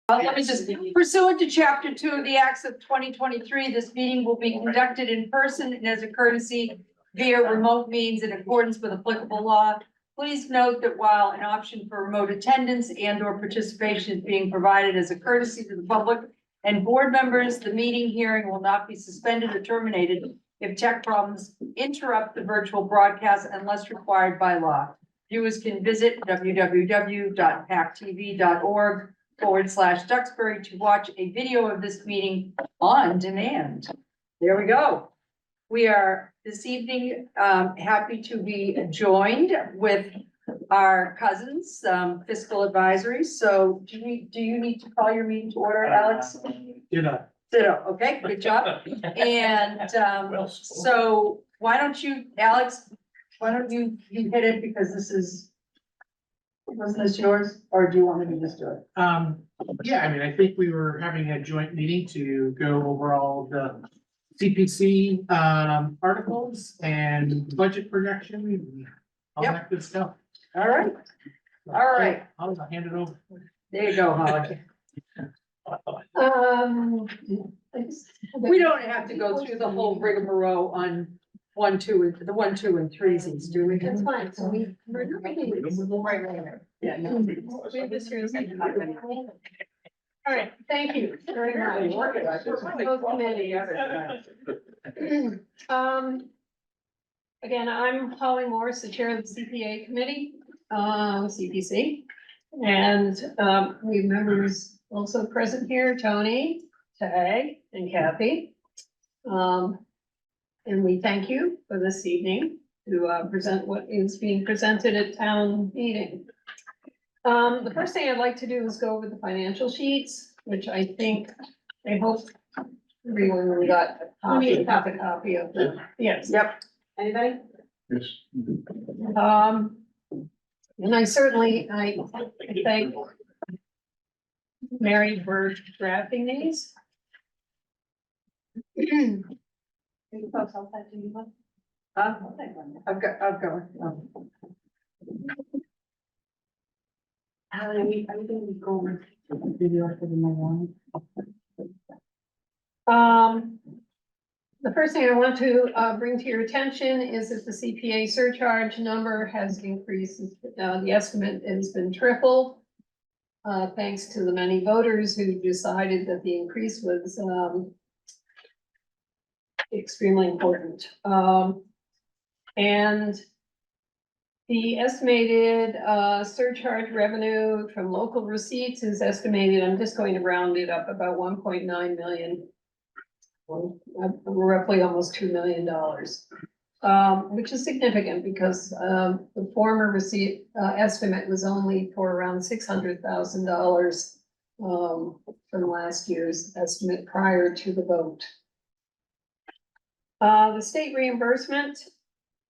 Let me just, pursuant to chapter 2 of the Acts of 2023, this meeting will be conducted in person and as a courtesy via remote means in accordance with applicable law. Please note that while an option for remote attendance and or participation is being provided as a courtesy to the public and board members, the meeting hearing will not be suspended or terminated if tech problems interrupt the virtual broadcast unless required by law. Viewers can visit www.pac-tv.org/Duxbury to watch a video of this meeting on demand. There we go. We are this evening happy to be joined with our cousins, fiscal advisory. So do you need to call your meeting to order, Alex? You know. Ditto. Okay, good job. And so why don't you, Alex, why don't you hit it, because wasn't this yours, or do you want me to just do it? Yeah, I mean, I think we were having a joint meeting to go over all the CPC articles and budget projection, and all Yep. that good stuff. All right, all right. I'll hand it over. There you go, Holly. We don't have to go through the whole rigmarole on 1, 2, and the 1, 2, and 3s, do we? That's fine, so we. Yeah, no. All right, thank you very much. Again, I'm Holly Morris, the chair of the CPA committee, CPC. And we have members also present here, Tony, Tag, and Kathy. And we thank you for this evening to present what is being presented at town meeting. The first thing I'd like to do is go over the financial sheets, which I hope everyone got a copy of them. Yes. Yep. Anybody? Yes. And I thank Mary for drafting these. I've got one. How do we, are we gonna go with video for the one? The first thing I want to bring to your attention is that the CPA surcharge number has increased. The estimate has been tripled. Thanks to the many voters who decided that the increase was extremely important. And the estimated surcharge revenue from local receipts is estimated, I'm just going to round it up, about 1.9 million. Roughly almost $2 million, which is significant because the former receipt estimate was only for around $600,000 from last year's estimate prior to the vote. The state reimbursement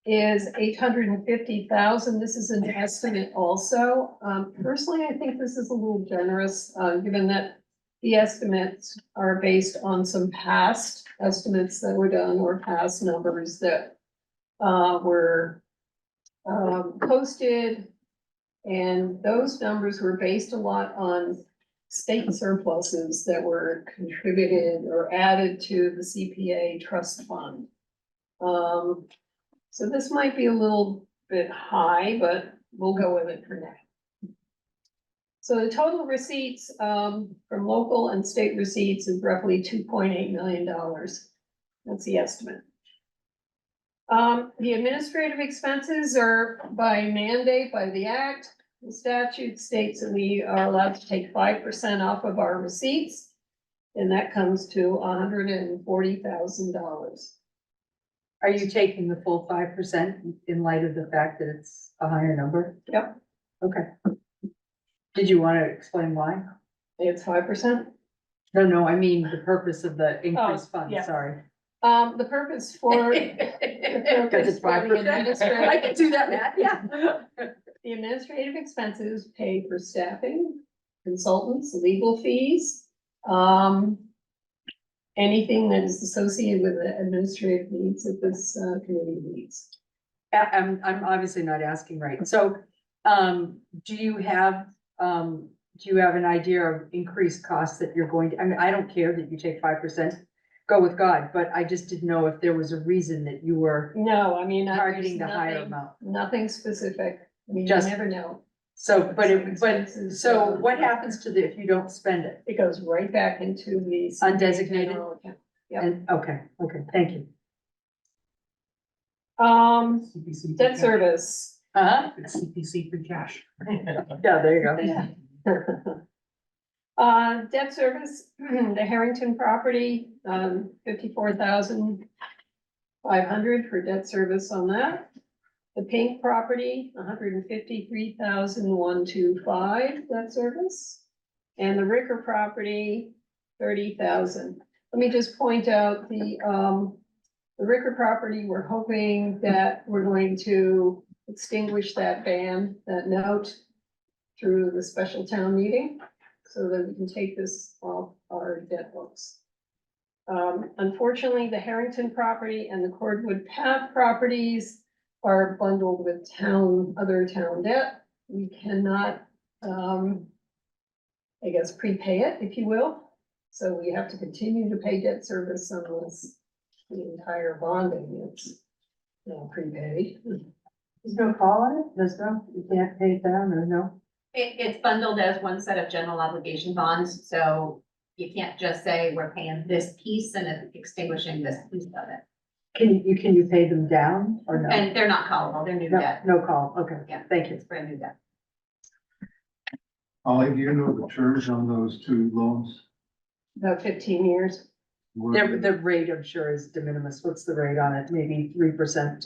is $850,000. This is an estimate also. Personally, I think this is a little generous, given that the estimates are based on some past estimates that were done or past numbers that were posted. And those numbers were based a lot on state surpluses that were contributed or added to the CPA trust fund. So this might be a little bit high, but we'll go with it for now. So the total receipts from local and state receipts is roughly $2.8 million. That's the estimate. The administrative expenses are by mandate by the act. The statute states that we are allowed to take 5% off of our receipts, and that comes to $140,000. Are you taking the full 5% in light of the fact that it's a higher number? Yep. Okay. Did you want to explain why? It's 5%. No, I mean the purpose of the increased fund, yeah. sorry. The purpose for. Because it's 5%. I can do that, Matt, yeah. The administrative expenses pay for staffing, consultants, legal fees, anything that is associated with the administrative needs that this committee needs. I'm obviously not asking right. So, do you have do you have an idea of increased costs that you're going to, I mean, I don't care that you take 5%, go with God, but I just didn't know if there was a reason that you were No, I mean, targeting the there's higher nothing, amount. nothing specific. I mean, you Just- never know. So, but Expenses, so what happens to if you don't spend it? It goes right back into the. Undesignated? general account. Yep. And, okay, thank you. CPC. Debt service. Uh-huh, It's CPC free cash. yeah, there you go. Debt service, the Harrington property, 54,500 for debt service on that. The Pink property, 153,125 debt service. And the Ricker property, 30,000. Let me just point out the Ricker property, we're hoping that we're going to extinguish that ban, that note through the special town meeting, so that we can take this off our debt books. Unfortunately, the Harrington property and the Cordwood Path properties are bundled with other town debt. We cannot, I guess, prepay it, if you will. So we have to continue to pay debt service unless the entire bonding is, prepaid. There's no call on it? There's no, you can't pay it down or no? It's bundled as one set of general obligation bonds, so you can't just say we're paying this piece and extinguishing this piece of it. Can you pay them down or no? And they're not callable, they're new No, debt. no call, okay, Yeah. thank you. It's brand new debt. Ollie, do you know the terms on those two loans? About 15 years. The rate, I'm sure, is de minimis. What's the rate on it? Maybe 3%, 2%,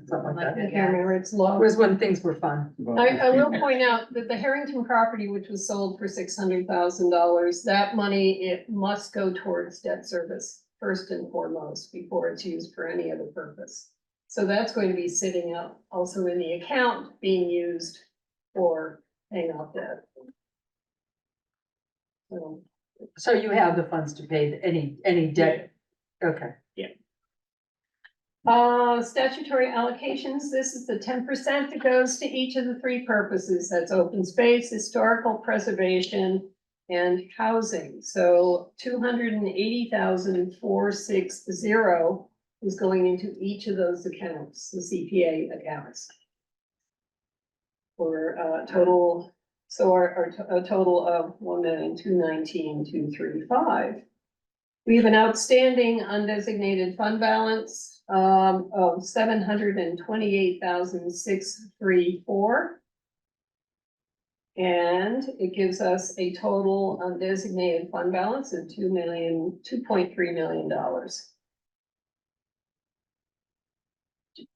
something like I that. can't remember, it's It low. was when things were fun. I will point out that the Harrington property, which was sold for $600,000, that money, it must go towards debt service first and foremost before it's used for any other purpose. So that's going to be sitting up also in the account being used for paying off debt. So you have the funds to pay any debt? Okay. Statutory allocations, this is the 10% that goes to each of the three purposes. That's open space, historical preservation, and housing. So 280,460 is going into each of those accounts, the CPA accounts. For total, so a total of 1,219,235. We have an outstanding undesignated fund balance of 728,634. And it gives us a total undesignated fund balance of $2.3 million.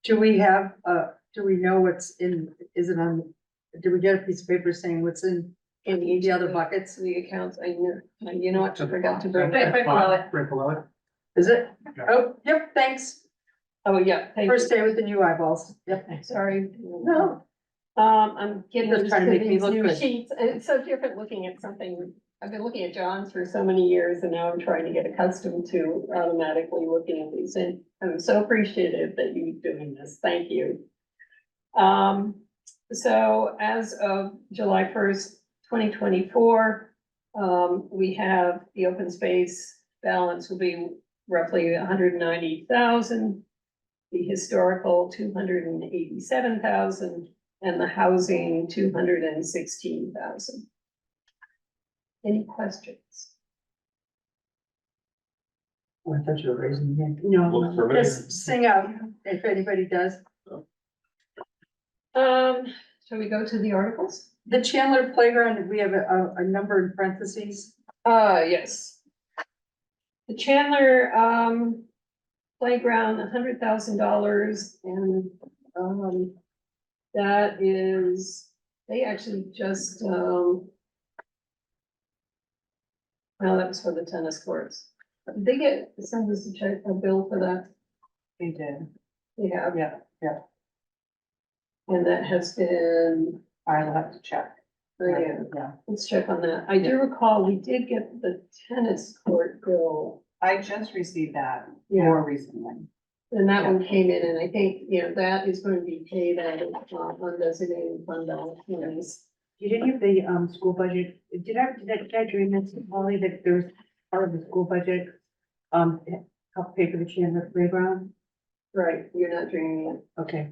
Do we have, do we know what's in, is it on, do we get a piece of paper saying what's in In the other buckets? The accounts, you know what, I forgot to bring. Right below it. Right below it. Is it? Yeah. Oh, yep, thanks. Oh, yeah, thank you. First day with the new eyeballs. Yep. Sorry. No. I'm getting Just used trying to to make me these look new good. sheets. It's so different looking at something. I've been looking at John's for so many years and now I'm trying to get accustomed to automatically looking at these. And I'm so appreciative that you're doing this. Thank you. So as of July 1st, 2024, we have the open space balance will be roughly 190,000. The historical 287,000 and the housing 216,000. Any questions? Oh, I thought you were raising your hand. No, Look for me. just sing out if anybody does. Shall we go to the articles? The Chandler Playground, we have a number in parentheses. Yes. The Chandler, playground, $100,000 and, that is, they actually just, no, that was for the tennis courts. Did they send us a bill for that? They did. They have. Yeah. And that has been, I'll have to check. yeah, Yeah. let's check on that. I do recall we did get the tennis court bill. I just received that Yeah. more recently. And that one came in, and I think, that is going to be paid out of undesignated fund balance. Did any of the, school budget, did I dream this, Molly, that there's part of the school budget, help pay for the Chandler playground? Right, you're not dreaming it. Okay,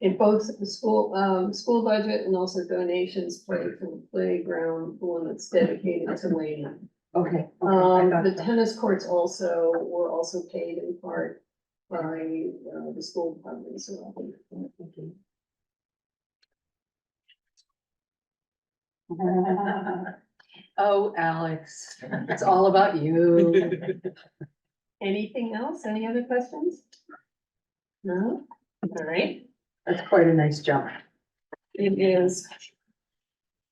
In both the school budget and also donations for the playground, the one that's dedicated to Wayne. okay. I thought The so. tennis courts were also paid in part by, the school department, so. Okay. Oh, Alex, it's all about you. Anything else? Any other questions? No? All right, That's quite a nice jump. it is.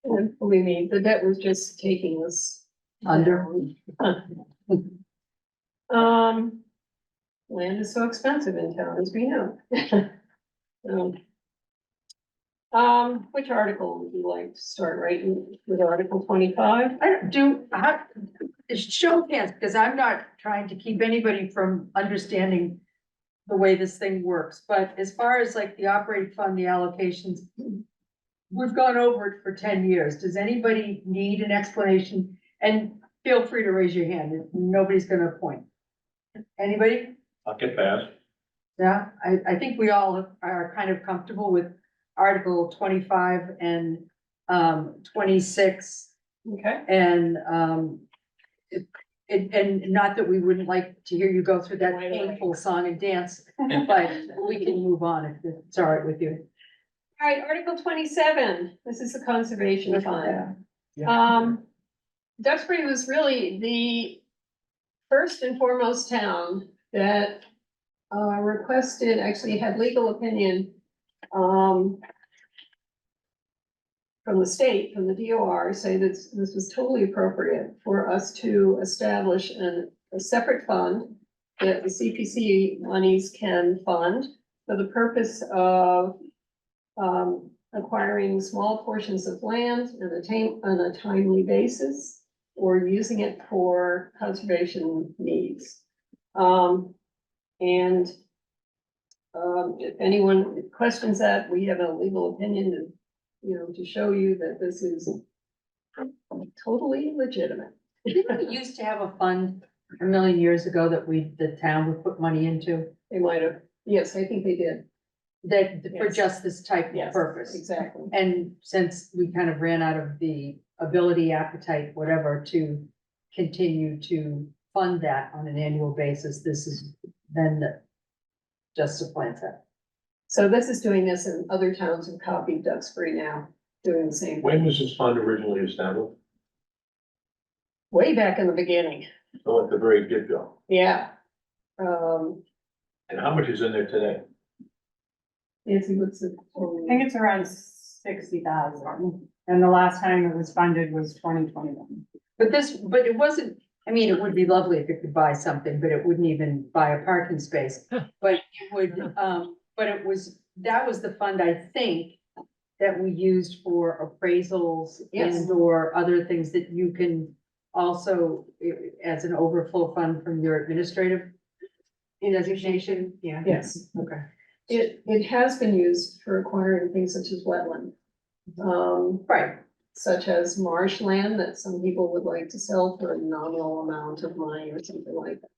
And believe me, the debt was just taking us. Under. down. Land is so expensive in town, as we know. Which article would you like to start writing with Article 25? I don't do, show of hands, because I'm not trying to keep anybody from understanding the way this thing works, but as far as like the operating fund, the allocations, we've gone over it for 10 years. Does anybody need an explanation? And feel free to raise your hand. Nobody's gonna point. Anybody? I'll get past. Yeah, I think we all are kind of comfortable with Article 25 and 26. Okay. And and not that we wouldn't like to hear you go through that painful song and dance, but we can move on if it's all right with you. All right, Article 27, this is the Conservation Fund. Yeah. Duxbury was really the first and foremost town that requested, actually had legal opinion from the state, from the DOR, say that this was totally appropriate for us to establish a separate fund that the CPC monies can fund for the purpose of acquiring small portions of land on a timely basis, or using it for conservation needs. If anyone questions that, we have a legal opinion to show you that this is totally legitimate. Didn't we used to have a fund a million years ago that the town would put money into? They might have, yes, I think they did. That for Yes. just this type of Yes, purpose. exactly. And since we kind of ran out of the ability, appetite, whatever, to continue to fund that on an annual basis, this is then just supplants that. So this is doing this, and other towns have copied Duxbury now, doing the same, When was this fund originally established? way back in the beginning, So at the very get-go. yeah. And how much is in there today? Nancy, what's it? I think it's around 60,000, and the last time it was funded was 2021. But it wasn't, I mean, it would be lovely if it could buy something, but it wouldn't even buy a parking space. But it would, but that was the fund, I think, that we used for appraisals Yes. and or other things that you can also, as an overflow fund from your administrative designation. Yeah. Yes, Okay. it has been used for acquiring things such as wetland. Right. Such as marshland that some people would like to sell for a nominal amount of money or something like that.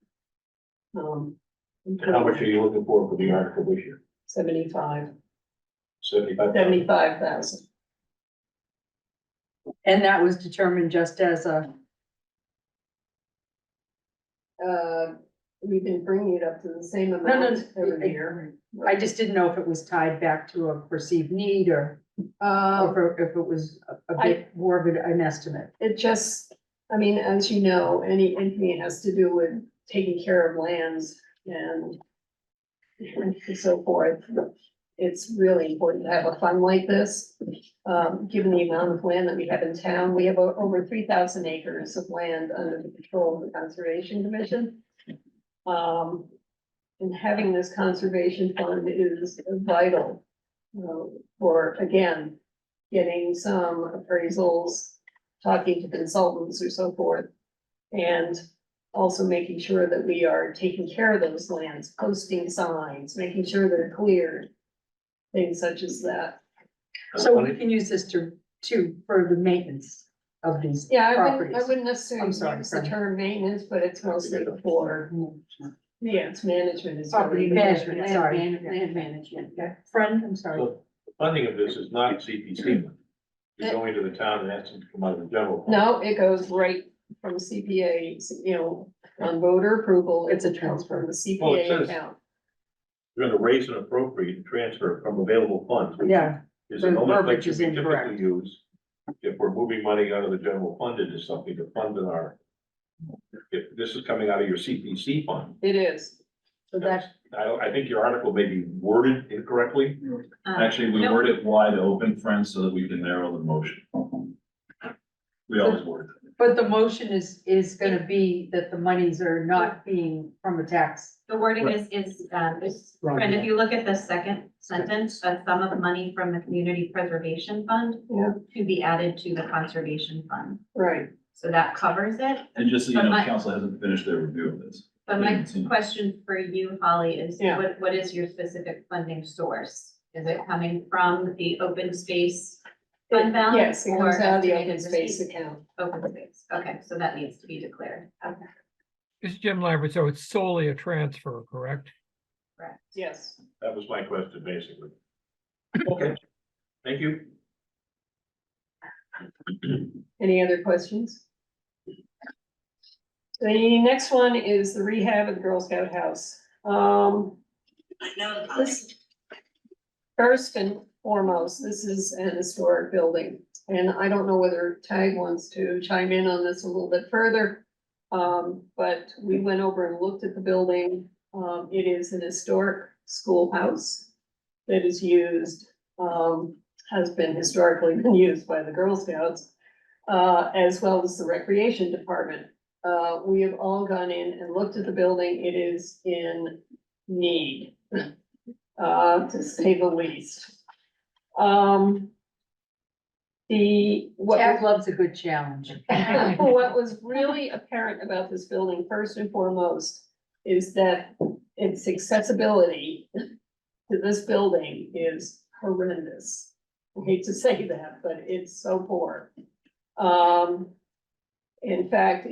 And how much are you looking for the article this year? 75, 75,000? 75,000. And that was determined just as a, We've been bringing it up to the same no, amount every year. I just didn't know if it was tied back to a perceived need or if it was a bit more of an estimate. It just, I mean, as you know, anything that has to do with taking care of lands and so forth, it's really important to have a fund like this. Given the amount of land that we have in town, we have over 3,000 acres of land under the control of the Conservation Commission. And having this conservation fund is vital, for, again, getting some appraisals, talking to consultants or so forth, and also making sure that we are taking care of those lands, posting signs, making sure they're cleared, things such as that. So we can use this to for the maintenance of these Yeah, I properties. wouldn't necessarily I'm sorry, use the Fran. term maintenance, but it's mostly for, yeah, it's management is. Property really- management, sorry. Land management. Okay, friend, I'm sorry. So the funding of this is not CPC. money. You're going to the town and asking to come out of the general. fund. No, it goes right from CPA, you know, on voter approval. It's a it comes transfer. From the Well, it CPA says- account. You're gonna raise and appropriate and transfer from available funds. which Yeah, Is the the verbiage nomenclature is we incorrect. typically use. If we're moving money out of the general fund into something to fund in our. If this is coming out of your CPC fund, It is. so that's, I think your article may be worded incorrectly. Actually, we No. word it wide open, friends, so that we can narrow the motion. We always word it. but the motion is gonna be that the monies are not being from the tax. The wording is, Brenda, if you look at the second sentence, a sum of money from the community preservation fund Yeah. to be added to the conservation fund. Right. So that covers it. And just so you But know, my- council hasn't finished their review of this. But my question for you, Holly, is Yeah. what is your specific funding source? Is it coming from the open space fund balance? Yes, it comes or out of the estimated open space receipts? account. Open space, okay, so that needs to be declared. Okay, It's Jim Lambert, so it's solely a transfer, correct? correct. Yes. That was my question, basically. Okay, thank you. Any other questions? The next one is the rehab of the Girl Scout house. This, first and foremost, this is an historic building, and I don't know whether Tag wants to chime in on this a little bit further. But we went over and looked at the building. It is an historic schoolhouse that is used, has been historically been used by the Girl Scouts, as well as the recreation department. We have all gone in and looked at the building. It is in need, to say the least. Tag loves a good challenge. What was really apparent about this building, first and foremost, is that its accessibility to this building is horrendous. I hate to say that, but it's so poor. In fact,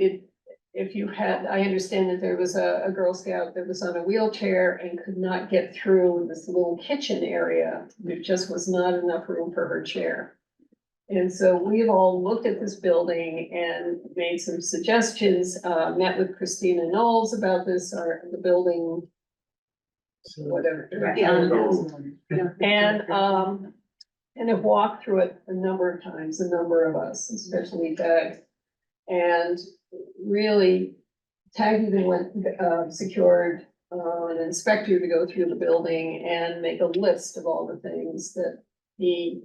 if you had, I understand that there was a Girl Scout that was on a wheelchair and could not get through this little kitchen area. There just was not enough room for her chair. And so we've all looked at this building and made some suggestions, met with Christina Knowles about this, or the building. Whatever. And have walked through it a number of times, a number of us, especially Tag. And really, Tag even went, secured an inspector to go through the building and make a list of all the things that he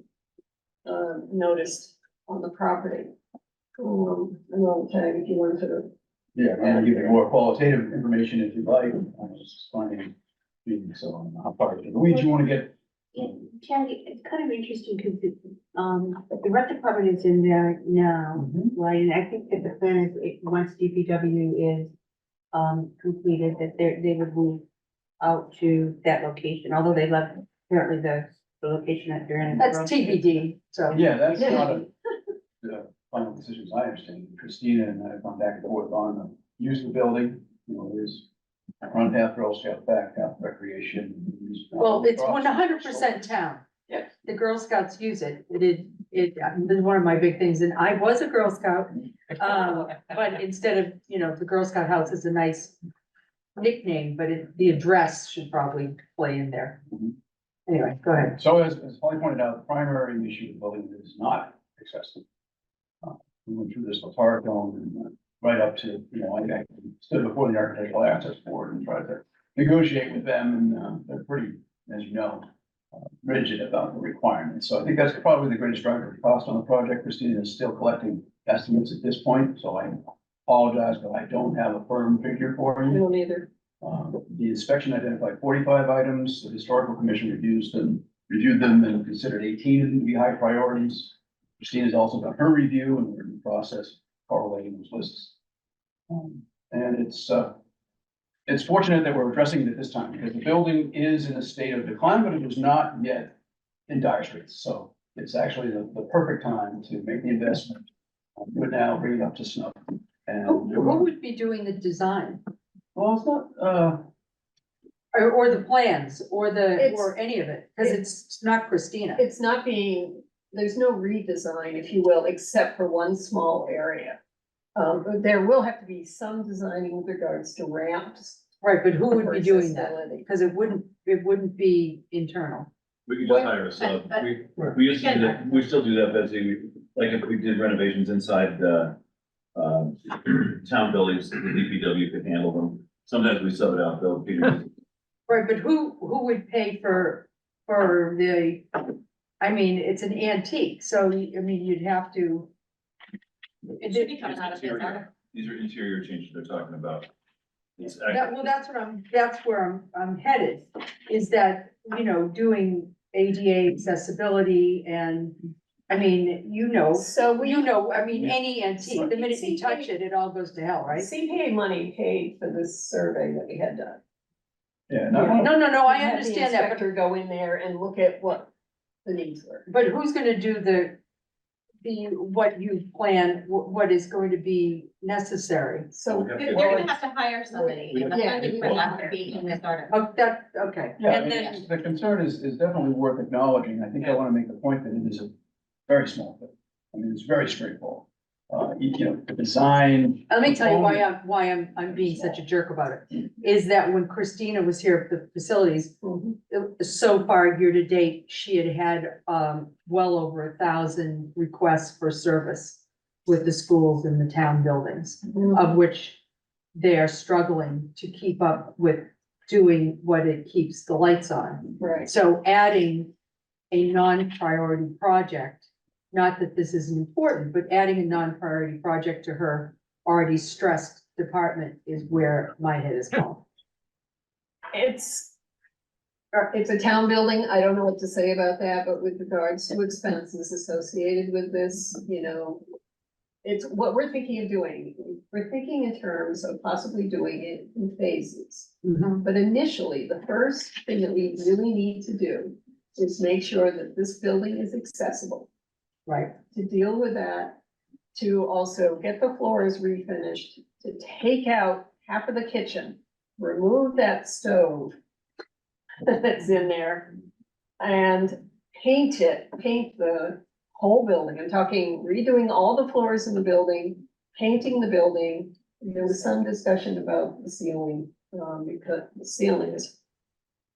noticed on the property. I don't know, Tag, if you want to. Yeah, I'm gonna give you more qualitative information if you'd like. I was just finding, so how far into the weeds you wanna get. Chad, it's kind of interesting because the rec department is in there now, right? And I think that the plan is, once DPW is completed, that they would move out to that location, although they left apparently the location that they're in. That's TBD, so. Yeah, that's not the final decisions I understand. Christina and I have gone back and forth on the use of the building, you know, there's front half Girl Scout, back half recreation. Well, it's 100% town. Yeah. The Girl Scouts use it. This is one of my big things, and I was a Girl Scout. But instead of, the Girl Scout house is a nice nickname, but the address should probably play in there. Mhm. Anyway, go ahead. So as Holly pointed out, the primary issue of the building is not accessible. We went through this with Hardcomb and right up to, I stood before the Architectural Access Board and tried to negotiate with them, and they're pretty, as you know, rigid about the requirements. So I think that's probably the greatest driver of cost on the project. Christina is still collecting estimates at this point, so I apologize, but I don't have a firm figure for I you. don't either. The inspection identified 45 items, the historical commission reviewed them and considered 18 of them to be high priorities. Christina's also done her review and we're in the process correlating those lists. And it's fortunate that we're addressing it at this time because the building is in a state of decline, but it is not yet in dire straits. So it's actually the perfect time to make the investment. Do it now, bring it up to snuff. And, Who would be doing the design well, it's not, or the plans or It's- or any of it? Because it's not Christina. It's not being, there's no redesign, if you will, except for one small area. But there will have to be some designing with regards to ramps. Right, but who would for be doing that? accessibility. Because it wouldn't be internal. We could just hire a sub. But- We used to do that, we still do that, Betsy. Like if we did renovations inside the town buildings, the DPW could handle them. Sometimes we sub it out, though, Peter. Right, but who would pay for the, I mean, it's an antique, so, I mean, you'd have to. It should be coming out of his Interior. These are interior changes they're talking about. It's Well, that's where I'm headed, is that, doing ADA accessibility and, I mean, So we. I mean, any antique, the minute you touch it, it all goes to hell, right? CPA money paid for this survey that we had done. yeah, No, I Had the understand that, inspector go in there and look at what the needs were. but who's gonna do what you plan, what is going to be necessary? So. We have to- You're gonna have to hire somebody, and the Yeah. funding for that would be in this article. Oh, okay, Yeah, I and mean, then, the concern is definitely worth acknowledging. I think I want to make the point that it is a very small thing. I mean, it's very straightforward. The design. let me tell you why I'm being such a jerk about it, is that when Christina was here at the facilities, Mhm. so far, year to date, she had well over 1,000 requests for service with the schools and the town buildings, of which they are struggling to keep up with doing what it keeps the lights on. Right. So adding a non-priority project, not that this isn't important, but adding a non-priority project to her already stressed department is where my head is going. It's a town building. I don't know what to say about that, but with regards to expenses associated with this, it's what we're thinking of doing. We're thinking in terms of possibly doing it in phases. But initially, the first thing that we really need to do is make sure that this building is accessible. Right, To deal with that, to also get the floors refinished, to take out half of the kitchen, remove that stove that's in there, and paint the whole building. I'm talking redoing all the floors in the building, painting the building. There was some discussion about the ceiling, because the ceiling is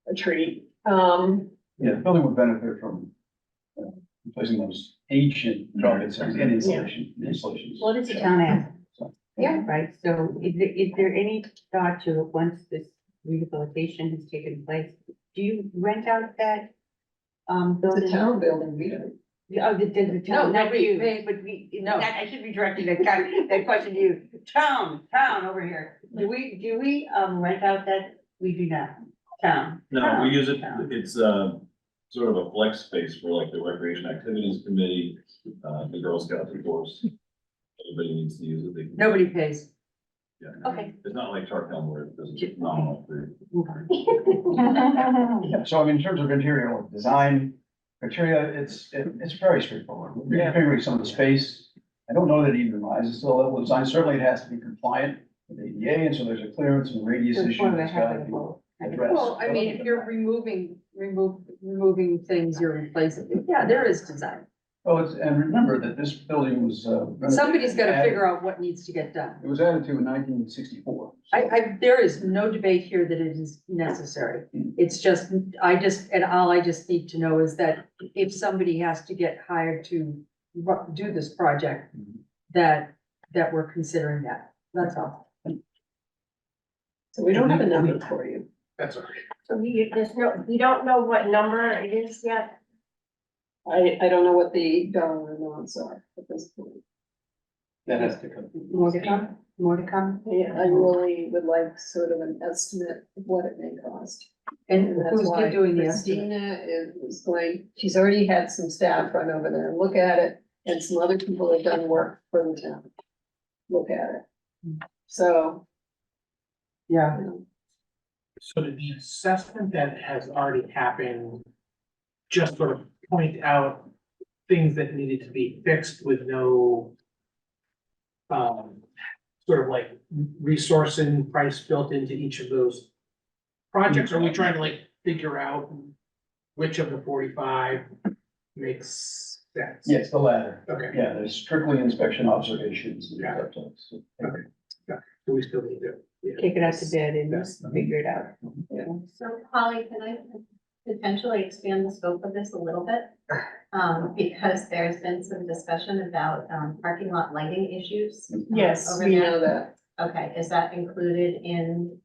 a treat. Yeah, the building would benefit from replacing those ancient carpets and installations. What does the town ask? Yeah. Right, so is there any thought to, once this rehabilitation has taken place, do you rent out that It's building? a town building, we don't. Oh, the no, town, not nobody you. paid, but no. I should be directing that question to you. Town over here. Do we rent out that? We do not. Town. No, we use it, Town. it's sort of a flex space for like the recreation activities committee, the Girl Scouts, of course. Anybody needs to use it, they can. Nobody pays. Yeah. Okay. It's not like Tarpon where it doesn't nominal free. Yeah, so I mean, in terms of interior design criteria, it's very straightforward. We're reconfiguring some of the space. I don't know that it even rises to the level of design. Certainly it has to be compliant with ADA, and so there's a clearance and radius So it's issue one of the that's got to be habitable. addressed. Well, I mean, if you're removing things, you're replacing, yeah, there is design. Well, and remember that this building was. Somebody's gotta figure out what needs to get done. It was added to in 1964. There is no debate here that it is necessary. It's just, all I just need to know is that if somebody has to get hired to do this project, that we're considering that, that's all. So we don't have a number for you. That's all right. So we don't know what number it is yet? I don't know what the dollar amounts are at this point. That has to come. More to come? More to come? I really would like sort of an estimate of what it may cost. And And that's who's why doing the estimate? Christina is going, she's already had some staff run over there and look at it, and some other people have done work for the town. Look at it. So, Yeah, you know, So did the assessment that has already happened just sort of point out things that needed to be fixed with no sort of like resource and price built into each of those projects? Or are we trying to like figure out which of the 45 makes sense? Yes, the latter. Okay, Yeah, there's strictly inspection observations. and Yeah. stuff, so- okay, so we still need to. Yeah. Take it out to bed and Yes. figure it out. So Holly, can I potentially expand the scope of this a little bit? Because there's been some discussion about, parking lot lighting issues. Yes, over we there. know that. Okay, is that included in,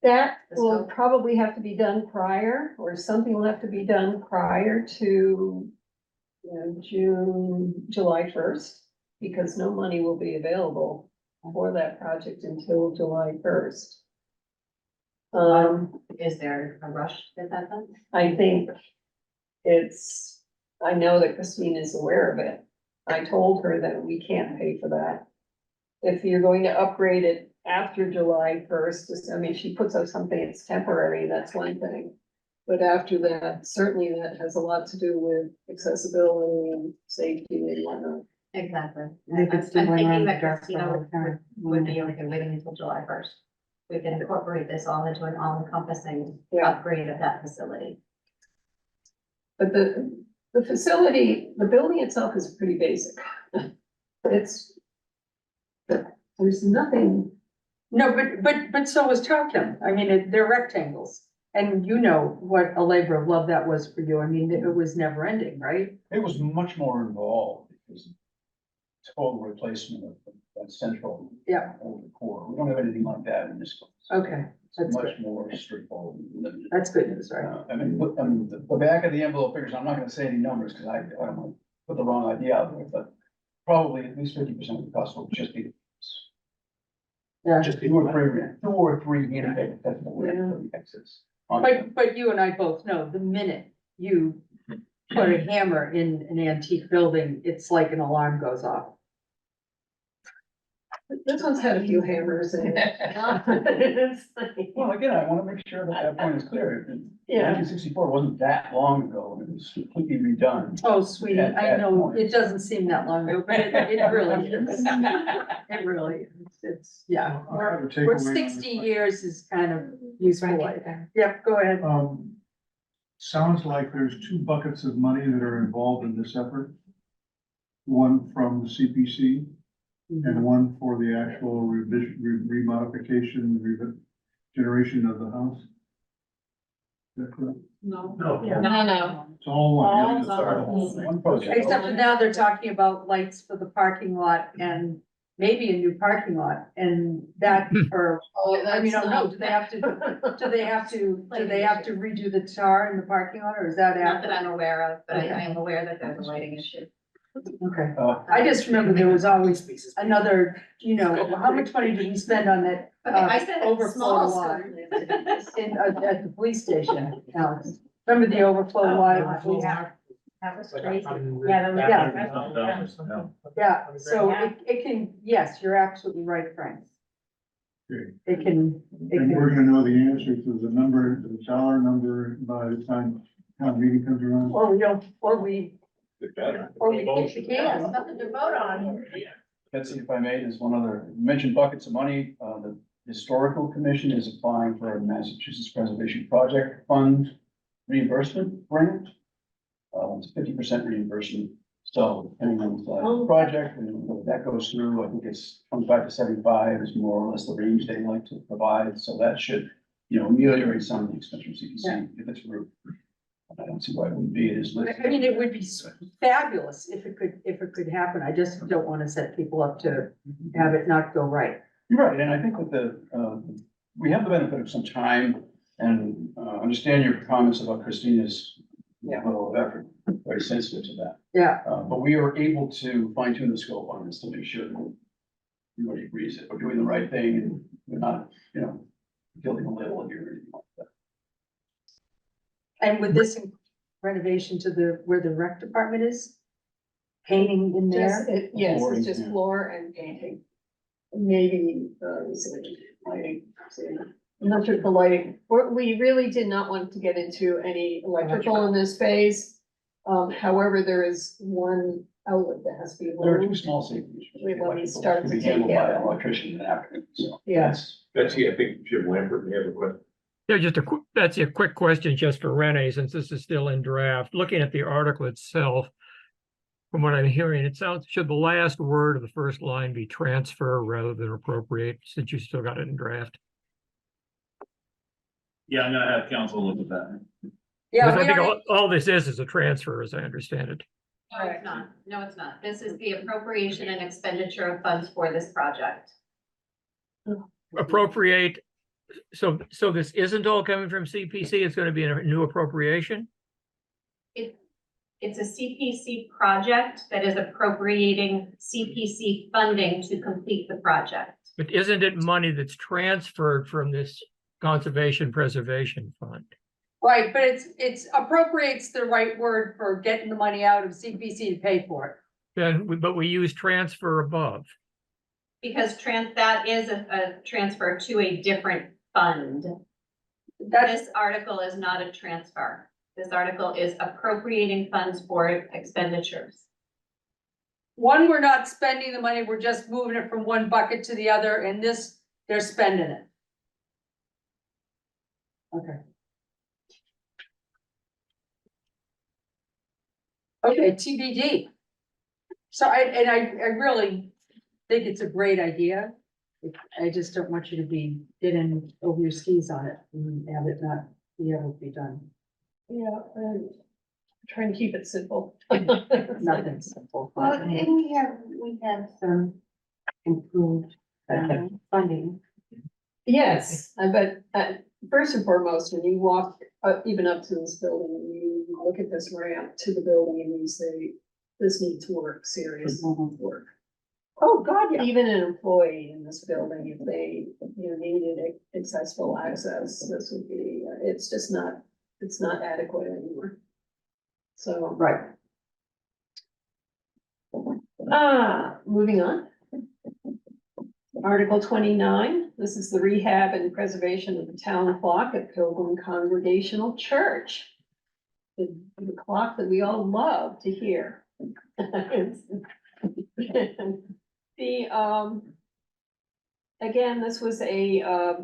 That The will scope. probably have to be done prior, or something will have to be done prior to, July first, because no money will be available for that project until July first. is there a rush to get that done? I think I know that Christine is aware of it. I told her that we can't pay for that. If you're going to upgrade it after July first, I mean, she puts out something, it's temporary, that's one thing. But after that, certainly that has a lot to do with accessibility and safety and whatnot. Exactly. And if I'm it's been I'm going on thinking in the that dark for Christina a long time. would be okay waiting until July first. We can incorporate this all into an all-encompassing Yeah. upgrade of that facility. But the facility, the building itself is pretty basic. It's, there's nothing, No, but so was Towton. I mean, they're rectangles. And you know what a labor of love that was for you. I mean, it was never ending, right? It was much more involved because total replacement of that central. Yeah. Over the core. We don't have anything like that in this. place. Okay, that's It's much good. more straightforward. That's good news, right? I mean, the back of the envelope figures, I'm not gonna say any numbers, because I don't want to put the wrong idea out there, but probably at least 50% of the cost will just be. Yeah. Just two or three handpicked, that's what we're gonna put exits. But you and I both know the minute you put a hammer in an antique building, it's like an alarm goes off. this one's had a few hammers in it. It's like- Well, again, I want to make sure that that point is clear. Yeah. 1964 wasn't that long ago, and it was completely redone. Oh, sweetie, At I that know, point. it doesn't seem that long ago, but it really is. It really is. It's, yeah. I have a We're takeaway on this 60 one. years is kind of useful life. Yep, go ahead. Sounds like there's two buckets of money that are involved in this effort. One from the CPC and one for the actual revision, remodification, regeneration of the house. Is that correct? No. No. No. It's all one. One project. Except for now they're talking about lights for the parking lot and maybe a new parking lot and that for, I mean, I don't know, do they have to redo the tar in the parking lot or is that Not after? that I'm aware of, but I am aware that there's a lighting issue. Okay, Uh, I just remember there was always another, how much money did we spend on that? Okay, I said Overflow small lot stuff. in, at the police station, Alex. Remember the overflow line? That was Like, crazy. Yeah. Yeah, so it can, yes, you're absolutely right, Frank. Okay. It can, And we're gonna know the answer to the number, the dollar number by the time town meeting comes around. or we don't, or we kick the Yeah, can. nothing to vote on. Betsy, if I may, there's one other, you mentioned buckets of money, the Historical Commission is applying for a Massachusetts Preservation Project Fund reimbursement grant. It's 50% reimbursement, so depending on the project, and if that goes through, I think it's 25 to 75 is more or less the range they like to provide, so that should, ameliorate some of the expense from CPC if it's approved. I don't see why it wouldn't be, it is listed. I mean, it would be fabulous if it could happen. I just don't want to set people up to have it not go right. You're right, and I think that we have the benefit of some time and understand your comments about Christina's level of effort, very sensitive to that. Yeah, But we are able to fine tune the scope on this to make sure that everybody agrees that we're doing the right thing and we're not, building a little here or anything like that. and with this renovation to where the rec department is, painting in there. Yes, Flooring, it's just yeah. floor and painting. Maybe, lighting, I'm not sure if the lighting, we really did not want to get into any electrical in this phase. However, there is one outlet that has to be There are two moved. small safety issues. Wait, let me start To to be take handled by care an of it. electrician in the afternoon, so. Yes. Betsy, I think Jim Lambert may have a question. Yeah, just a quick, that's a quick question just for Renee, since this is still in draft. Looking at the article itself, from what I'm hearing, it sounds, should the last word of the first line be transfer rather than appropriate, since you still got it in draft? Yeah, I'm gonna have council look at that. Yeah, Because I we think don't, all this is a transfer, as I understand it. No, it's not. No, it's not. This is the appropriation and expenditure of funds for this project. Appropriate, so this isn't all coming from CPC, it's gonna be a new appropriation? It's a CPC project that is appropriating CPC funding to complete the project. But isn't it money that's transferred from this conservation preservation fund? right, but it's appropriates the right word for getting the money out of CPC to pay for it. But we use transfer above. Because that is a transfer to a different fund. That's, This article is not a transfer. This article is appropriating funds for expenditures. one, we're not spending the money, we're just moving it from one bucket to the other, and this, they're spending it. Okay. Okay, TBD. So I really think it's a great idea. I just don't want you to be getting over your skis on it and have it not be able to be done. Yeah, and trying to keep it simple. Nothing simple. Well, and we have some improved funding. Yes, but first and foremost, when you walk even up to this building, and you look at this ramp to the building and you say, this needs work, serious work. Oh, God, yeah. Even an employee in this building, if they, needed accessible access, this would be, it's just not, it's not adequate anymore. So, Right. moving on. Article 29, this is the rehab and preservation of the town clock at Pilgrim Congregational Church. The clock that we all love to hear. Again, this was a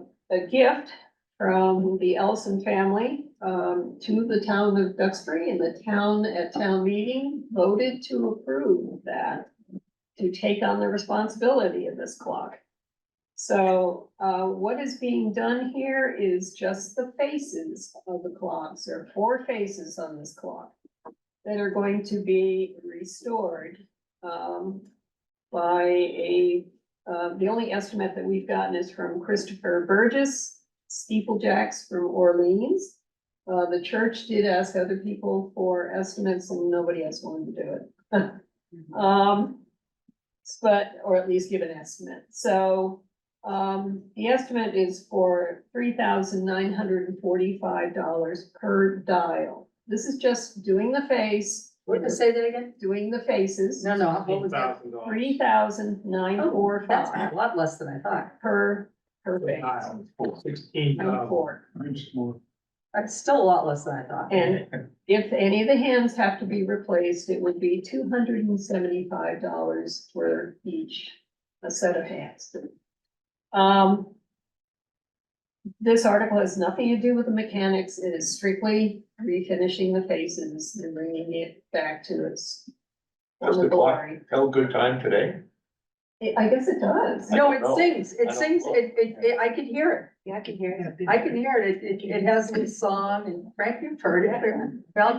gift from the Ellison family, to the town of Duxbury, and the town at town meeting voted to approve that, to take on the responsibility of this clock. So, what is being done here is just the faces of the clocks. There are 4 faces on this clock that are going to be restored, by the only estimate that we've gotten is from Christopher Burgess, steeplejacks from Orleans. The church did ask other people for estimates and nobody else wanted to do it. But, or at least give an estimate. So, the estimate is for $3,945 per dial. This is just doing the face. What did I say that again? Doing the faces. No, what was that? $3,945 That's a lot less than I thought. per face. 94. That's still a lot less than I thought. And if any of the hands have to be replaced, it would be $275 for each, a set of hands. This article has nothing to do with the mechanics. It is strictly refinishing the faces and bringing it back to its. Does the clock glory. tell good time today? I guess it does. No, don't it know. sings, I don't know. I can hear it. Yeah, I can hear it. I can hear it. It has a song and Frank, you've heard it. Well,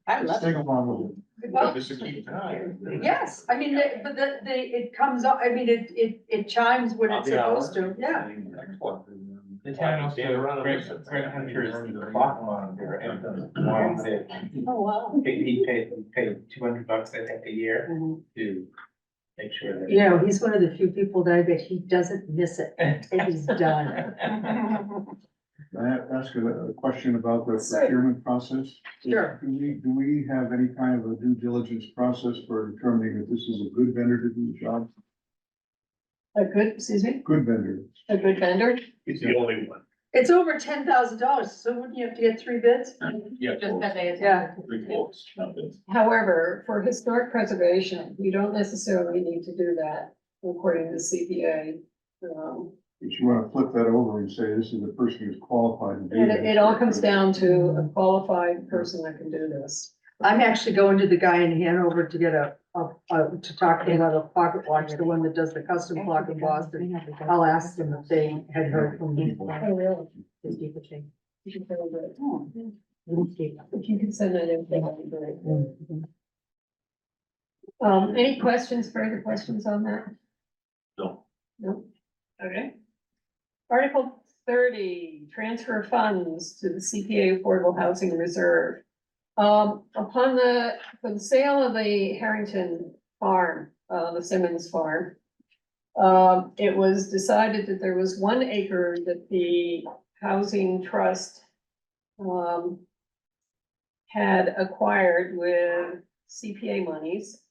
I love Sing it. along with it. Well, Just to keep time. yes, I mean, it comes up, I mean, it chimes when it's supposed to, yeah. The town also grant hunters the clock monitor and the ones that Oh, wow. he paid $200, I think, a year to make sure that. You know, he's one of the few people that I bet he doesn't miss it. He's done. Can I ask a question about the Sure. procurement process? Sure. Do we have any kind of a due diligence process for determining if this is a good vendor to do the job? A good, excuse me, Good vendor. a good vendor. He's the only one. It's over $10,000, so wouldn't you have to get 3 bids? Yeah. Just that they. Yeah. Three quotes, not bids. However, for historic preservation, you don't necessarily need to do that according to CPA. But you wanna flip that over and say this is the person who's qualified to do And this. it all comes down to a qualified person that can do this. I'm actually going to the guy in Hanover to get to talk to him about a pocket watch, the one that does the custom clock in Boston. I'll ask them if they had heard from me. Oh, really? His people change. You can find it. Little Steve. If you can send that in, that'd be great. Any questions, further questions on that? No. No? Okay. Article 30, transfer funds to the CPA Affordable Housing Reserve. For the sale of the Harrington farm, the Simmons farm, it was decided that there was 1 acre that the housing trust had acquired with CPA monies.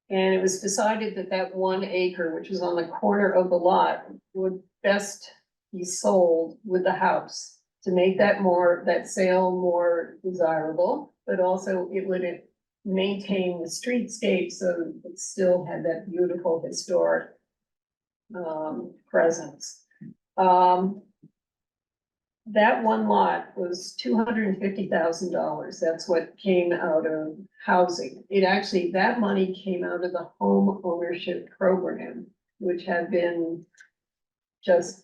And it was decided that that 1 acre, which was on the corner of the lot, would best be sold with the house to make that sale more desirable, but also it would maintain the streetscape so it still had that beautiful historic presence. That 1 lot was $250,000. That's what came out of housing. That money came out of the home ownership program, which had been just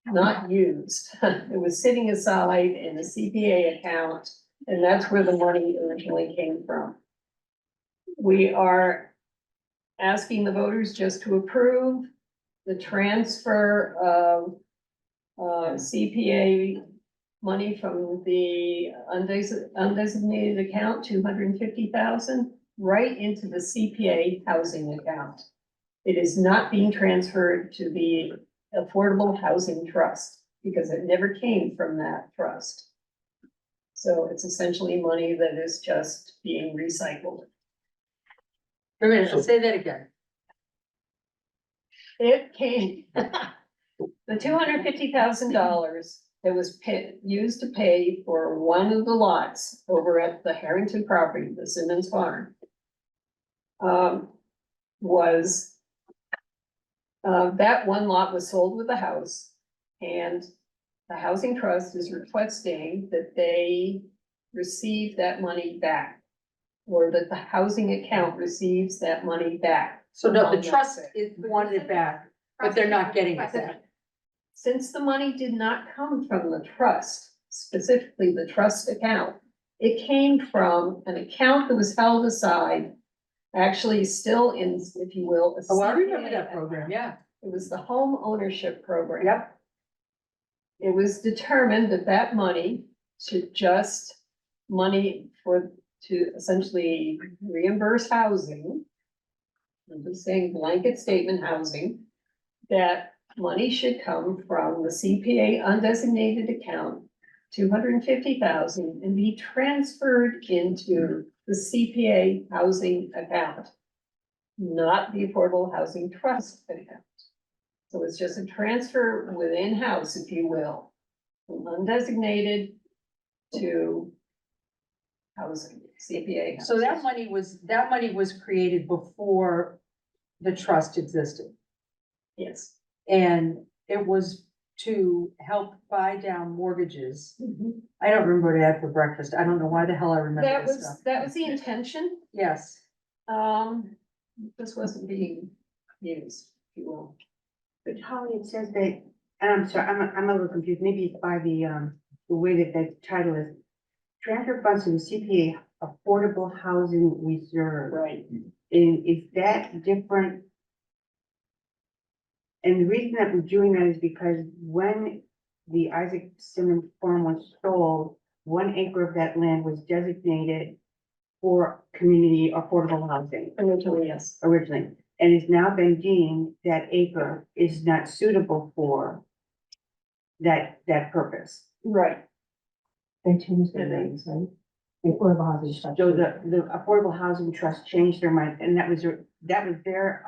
not used. It was sitting aside in a CPA account, and that's where the money originally came from. We are asking the voters just to approve the transfer of CPA money from the undesignated account, $250,000, right into the CPA housing account. It is not being transferred to the Affordable Housing Trust because it never came from that trust. So it's essentially money that is just being recycled. Wait a minute, say that again. It came, the $250,000 that was used to pay for 1 of the lots over at the Harrington property, the Simmons Farm, was that 1 lot was sold with the house, and the housing trust is requesting that they receive that money back, or that the housing account receives that money back. So no, the on that trust sale. wanted it back, but they're not getting it back. Since the money did not come from the trust, specifically the trust account, it came from an account that was held aside, actually still in, if you will. Oh, I remember CPA that program, yeah. It was the home ownership program. Yep. It was determined that that money should just to essentially reimburse housing. I'm just saying blanket statement housing, that money should come from the CPA undesignated account, $250,000, and be transferred into the CPA housing account, not the Affordable Housing Trust account. So it's just a transfer within house, if you will, from undesignated to housing, CPA. So that money was created before the trust existed. Yes. And it was to help buy down mortgages. Mhm. I don't remember what I had for breakfast. I don't know why the hell I remember this stuff. That was the intention. Yes. This wasn't being used, if you will. But Holly, it says that, and I'm sorry, I'm a little confused, maybe it's by the way that the title is. Transfer funds to the CPA Affordable Housing Reserve. Right. Is that different? And the reason that we're doing that is because when the Isaac Simmons farm was sold, 1 acre of that land was designated for community affordable housing Originally, yes. originally, and has now been deemed that acre is not suitable for that purpose. Right. They changed their names, right? The Affordable Housing Trust. So the Affordable Housing Trust changed their mind, and that was their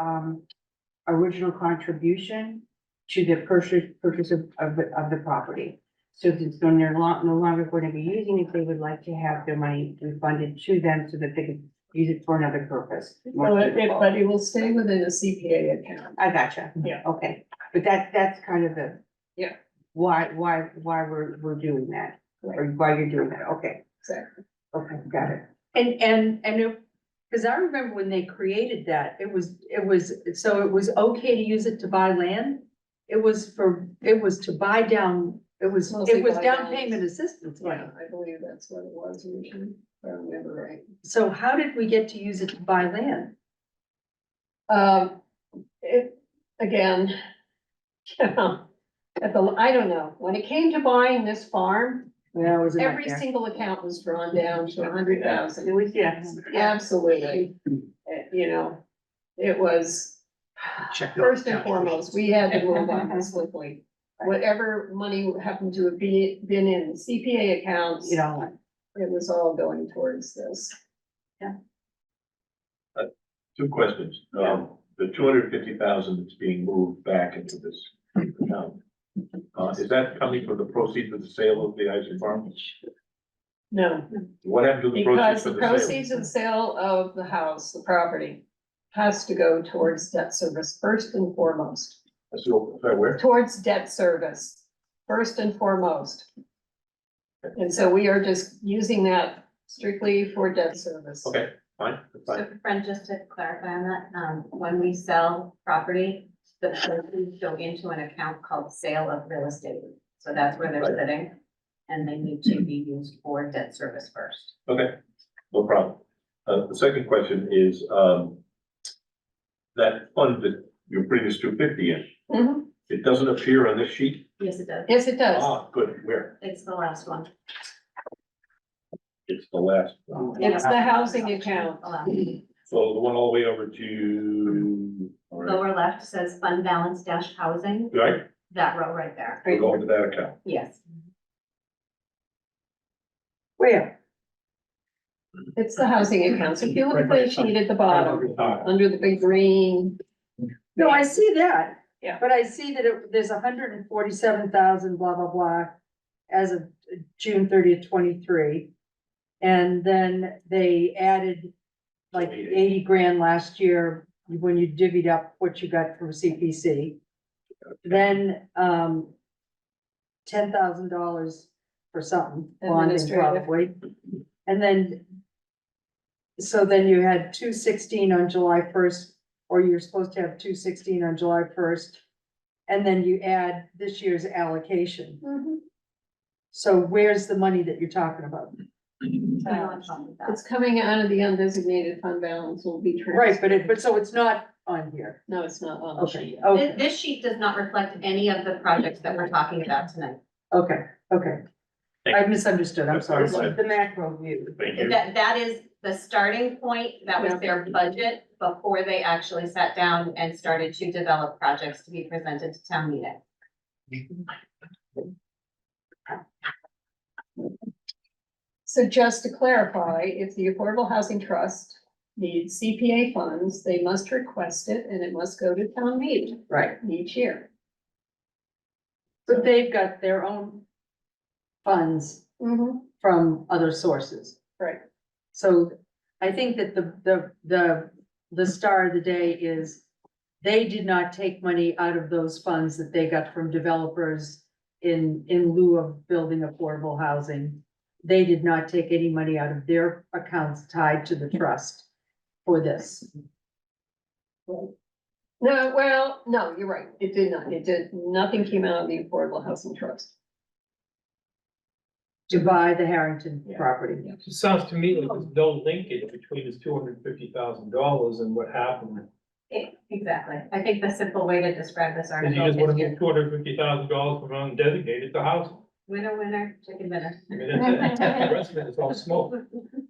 original contribution to the purchase of the property. So since they're no longer going to be using it, they would like to have their money refunded to them so that they could use it for another purpose. But it will stay within a CPA account. I gotcha. Yeah. Okay, but that's kind of the. Yeah. Why we're doing that, or why you're doing that, okay, Exactly. okay, got it. And because I remember when they created that, it was okay to use it to buy land. It was to buy down, it was Mostly buy down downs. payment assistance money. Yeah, I believe that's what it was originally, if I remember right. So how did we get to use it to buy land? Again, you know, I don't know, when it came to buying this farm, Well, it was a every nightmare. single account was drawn down to 100,000. It was, yes. Absolutely. You know, it was, Check out first and account. foremost, we had to move on this quickly. Whatever money happened to have been in CPA accounts, You know, it was all going towards this. Two questions. The 250,000 that's being moved back into this account. Is that coming from the proceeds of the sale of the Isaac Farm? No, What happened to the because proceeds the of the sale? proceeds of the sale of the house, the property, has to go towards debt service first and foremost. Sorry, where? Towards debt service, first and foremost. And so we are just using that strictly for debt service. Okay, fine, that's fine. So friend, just to clarify on that, when we sell property, the proceeds go into an account called sale of real estate. So that's where they're Right. sitting, and they need to be used for debt service first. Okay, no problem. The second question is, that fund that you're putting this 250 in, Mhm. it doesn't appear on this sheet? Yes, it does. Yes, it does. Ah, good, where? It's the last one. It's the last. It's the housing account. The last. So the one all the way over to, all right, Lower left says fund balance dash housing, right, that row right there. we'll go into that account. Yes. Where? It's the housing account. So if you look at the sheet at the bottom, under the big green. No, I see that. Yeah. But I see that there's 147,000, blah, blah, blah, as of June 30th, 23. And then they added like 80 grand last year when you divvied up what you got from CPC. Then, $10,000 for something, bonding Administrative. probably. And then, so then you had 216 on July 1st, or you're supposed to have 216 on July 1st. And then you add this year's allocation. So where's the money that you're talking about? It's coming out of the undesignated fund balance will be transferred. Right, but so it's not on here. No, it's not on the Okay, sheet. okay, This sheet does not reflect any of the projects that we're talking about tonight. okay. I misunderstood, I'm sorry. That's fine. The macro view. Thank you. That is the starting point. That was their budget before they actually sat down and started to develop projects to be presented to town meeting. So just to clarify, if the Affordable Housing Trust needs CPA funds, they must request it and it must go to town meeting Right, each year. but they've got their own funds from other sources. Right. So I think that the star of the day is they did not take money out of those funds that they got from developers in lieu of building affordable housing. They did not take any money out of their accounts tied to the trust for this. No, well, no, you're right. It did not. Nothing came out of the Affordable Housing Trust. To buy the Harrington Yeah. property. It sounds to me like there's no linkage between this $250,000 and what happened. Exactly. I think the simple way to describe this Cause article you just wanna is move $250,000 from undesignated to housing. winner, winner, chicken dinner. I mean, that's it. The rest of it is all smoke.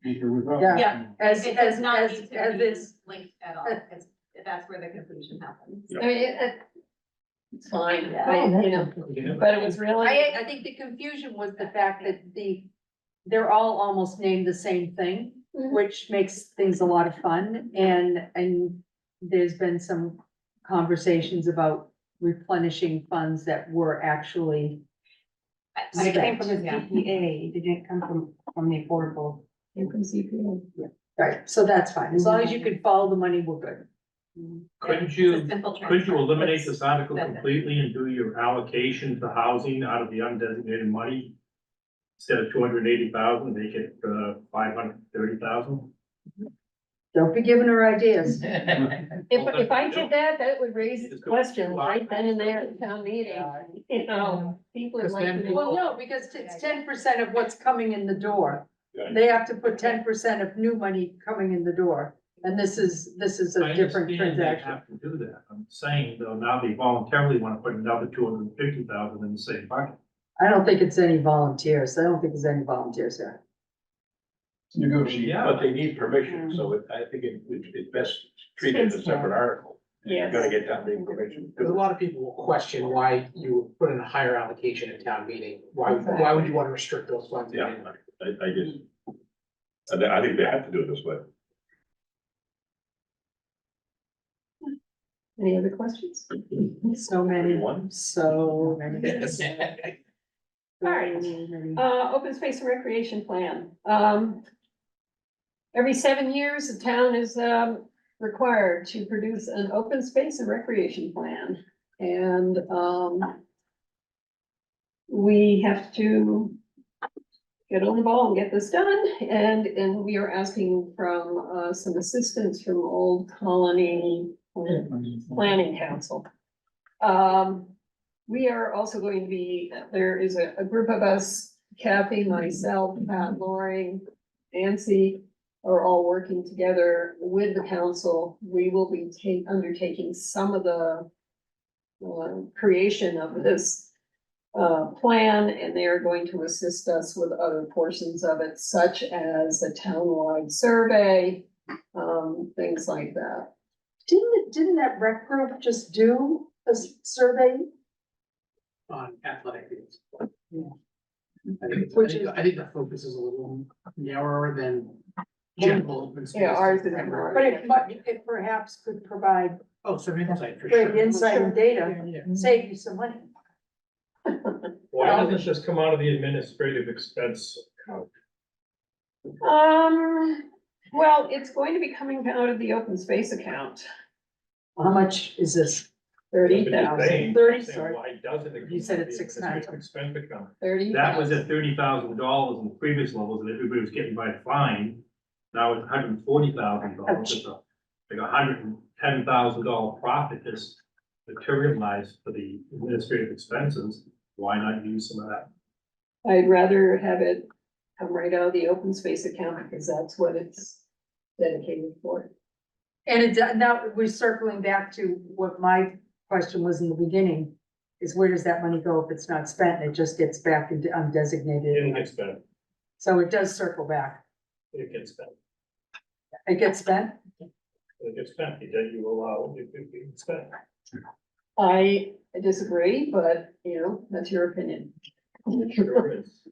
Yeah. Yeah, As, it as, does not as, need to as be it's, linked at all. That's where the confusion happens. I mean, it's fine, Yeah. you know, but it was really. I think the confusion was the fact that they're all almost named the same thing, Mhm. which makes things a lot of fun, and there's been some conversations about replenishing funds that were actually, But it came from the CPA, it didn't come from the affordable. You can see. right, so that's fine. As long as you can follow the money, we're good. Couldn't It's you, a simple couldn't you transfer. eliminate It's- this article that's it. completely and do your allocation to housing out of the undesignated money? Instead of 280,000, make it 530,000? Don't be giving her ideas. If I did that, that would raise questions right then and there at town meeting, you know, people are like. Well, no, because it's 10% of what's coming in the door. Yeah. They have to put 10% of new money coming in the door. And this is I a different understand they transaction. have to do that. I'm saying though, now they voluntarily want to put another 250,000 in the same bucket. I don't think it's any volunteers. I don't think there's any volunteers there. Negotiate. Yeah. But they need permission, so I think it's best treated as a separate article. You gotta get town meeting permission. Because a lot of people will question why you put in a higher allocation at town meeting. Why would you want to restrict those funds? Yeah, I just, I think they have to do it this way. Any other questions? So many, Anyone? so many. All right. Open space and recreation plan. Every 7 years, the town is, required to produce an open space and recreation plan. And, we have to get on the ball and get this done. And we are asking from, some assistance from Old Colony Planning Council. We are also going to be, there is a group of us, Kathy, myself, Pat, Loring, Nancy, are all working together with the council. We will be undertaking some of the creation of this plan, and they are going to assist us with other portions of it, such as a townwide survey, things like that. Didn't that rec group just do a survey? On athletic fields. Which is- I think the focus is a little narrower than general open space. Yeah, ours is more. But it perhaps could provide Oh, some insight for sure. great insight and data, Yeah. save you some money. Why doesn't this come out of the administrative expense account? Well, it's going to be coming out of the open space account, How much is this? 30,000. 30, sorry. Why doesn't it? You said come out of it's the 6 times. administrative Expense account. 30,000. That was at $30,000 in previous levels, and everybody was getting by fine. Now it's $140,000. It's like $110,000 profit is materialized for the administrative expenses. Why not use some of that? I'd rather have it come right out of the open space account because that's what it's dedicated for. And it's, now we're circling back to what my question was in the beginning, is where does that money go if it's not spent? It just gets back into It undesignated. gets spent. So it does circle back. It gets spent. It gets spent? It gets spent. You allow it to be spent. I disagree, but you know, that's your opinion. It sure is.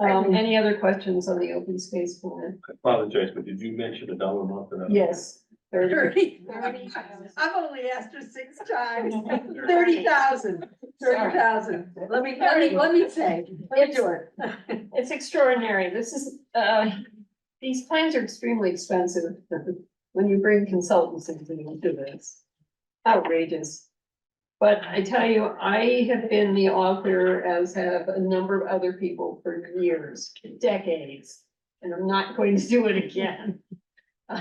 Any other questions on the open space plan? I apologize, but did you mention a dollar amount for that? Yes. 30. 30. I've only asked her 6 times. 30,000. 30,000. Let me say, let me do it. It's extraordinary. This is, these plans are extremely expensive when you bring consultants into this. Outrageous. But I tell you, I have been the author, as have a number of other people for years, decades, and I'm not going to do it again.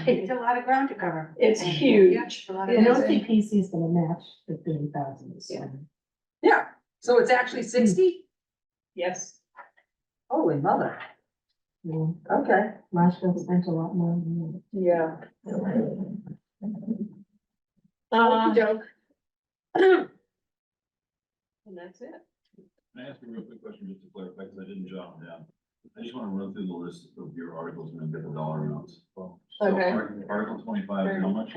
It's a lot of ground to cover. It's huge. A lot It of- is a- OCPC is gonna match the 30,000. Yeah. Yeah, so it's actually 60? Yes. Holy mother. Yeah, Okay. Marshall spent a lot more than Yeah. Okey-doke. And that's it. Can I ask a real quick question just to clarify, because I didn't jot them down? I just want to run through the list of your articles and then get the dollar amounts. So Okay. Article 25 is how much?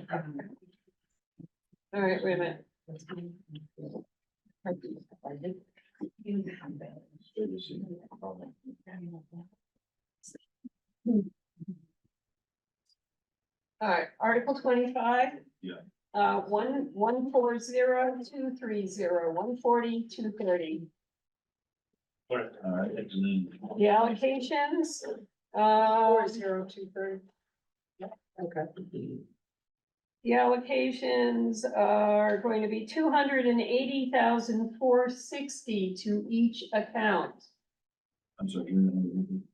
All right, wait a minute. All right, Article 25. Yeah. 140,230, 140,230. All right, and then The allocations, 40230. Okay. the allocations are going to be 280,460 to each account. I'm sorry. give me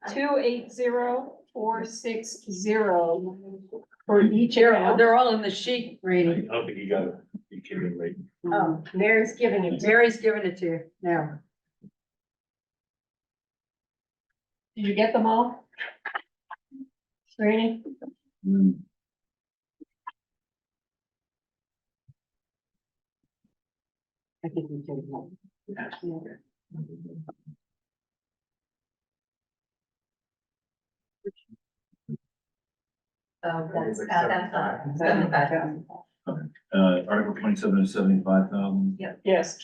the- 280,460 for each account. They're all in the sheet, I Rainey. don't think you got it. You came in late. Oh, Mary's giving it. Mary's giving it to you now. Did you get them all? Rainey? Hmm. I think we did one. So that's 75,000. Article 27 is 75,000. Yes.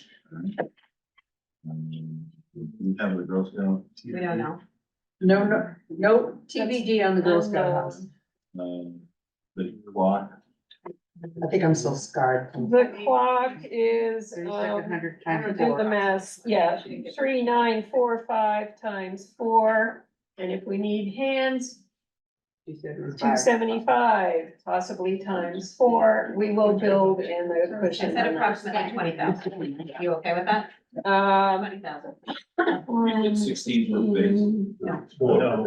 We have the Girl Scout. We don't know. No TBD on the Girl Scout house. The clock, I think I'm still scarred. The clock is, 3,700 I'm times gonna do the 4. math, yeah, 3,945 times 4, and if we need hands, 275, possibly times 4, we will build in the I cushion. said approximately 20,000. You okay with that? Um. 20,000. 16 for base. No. Oh,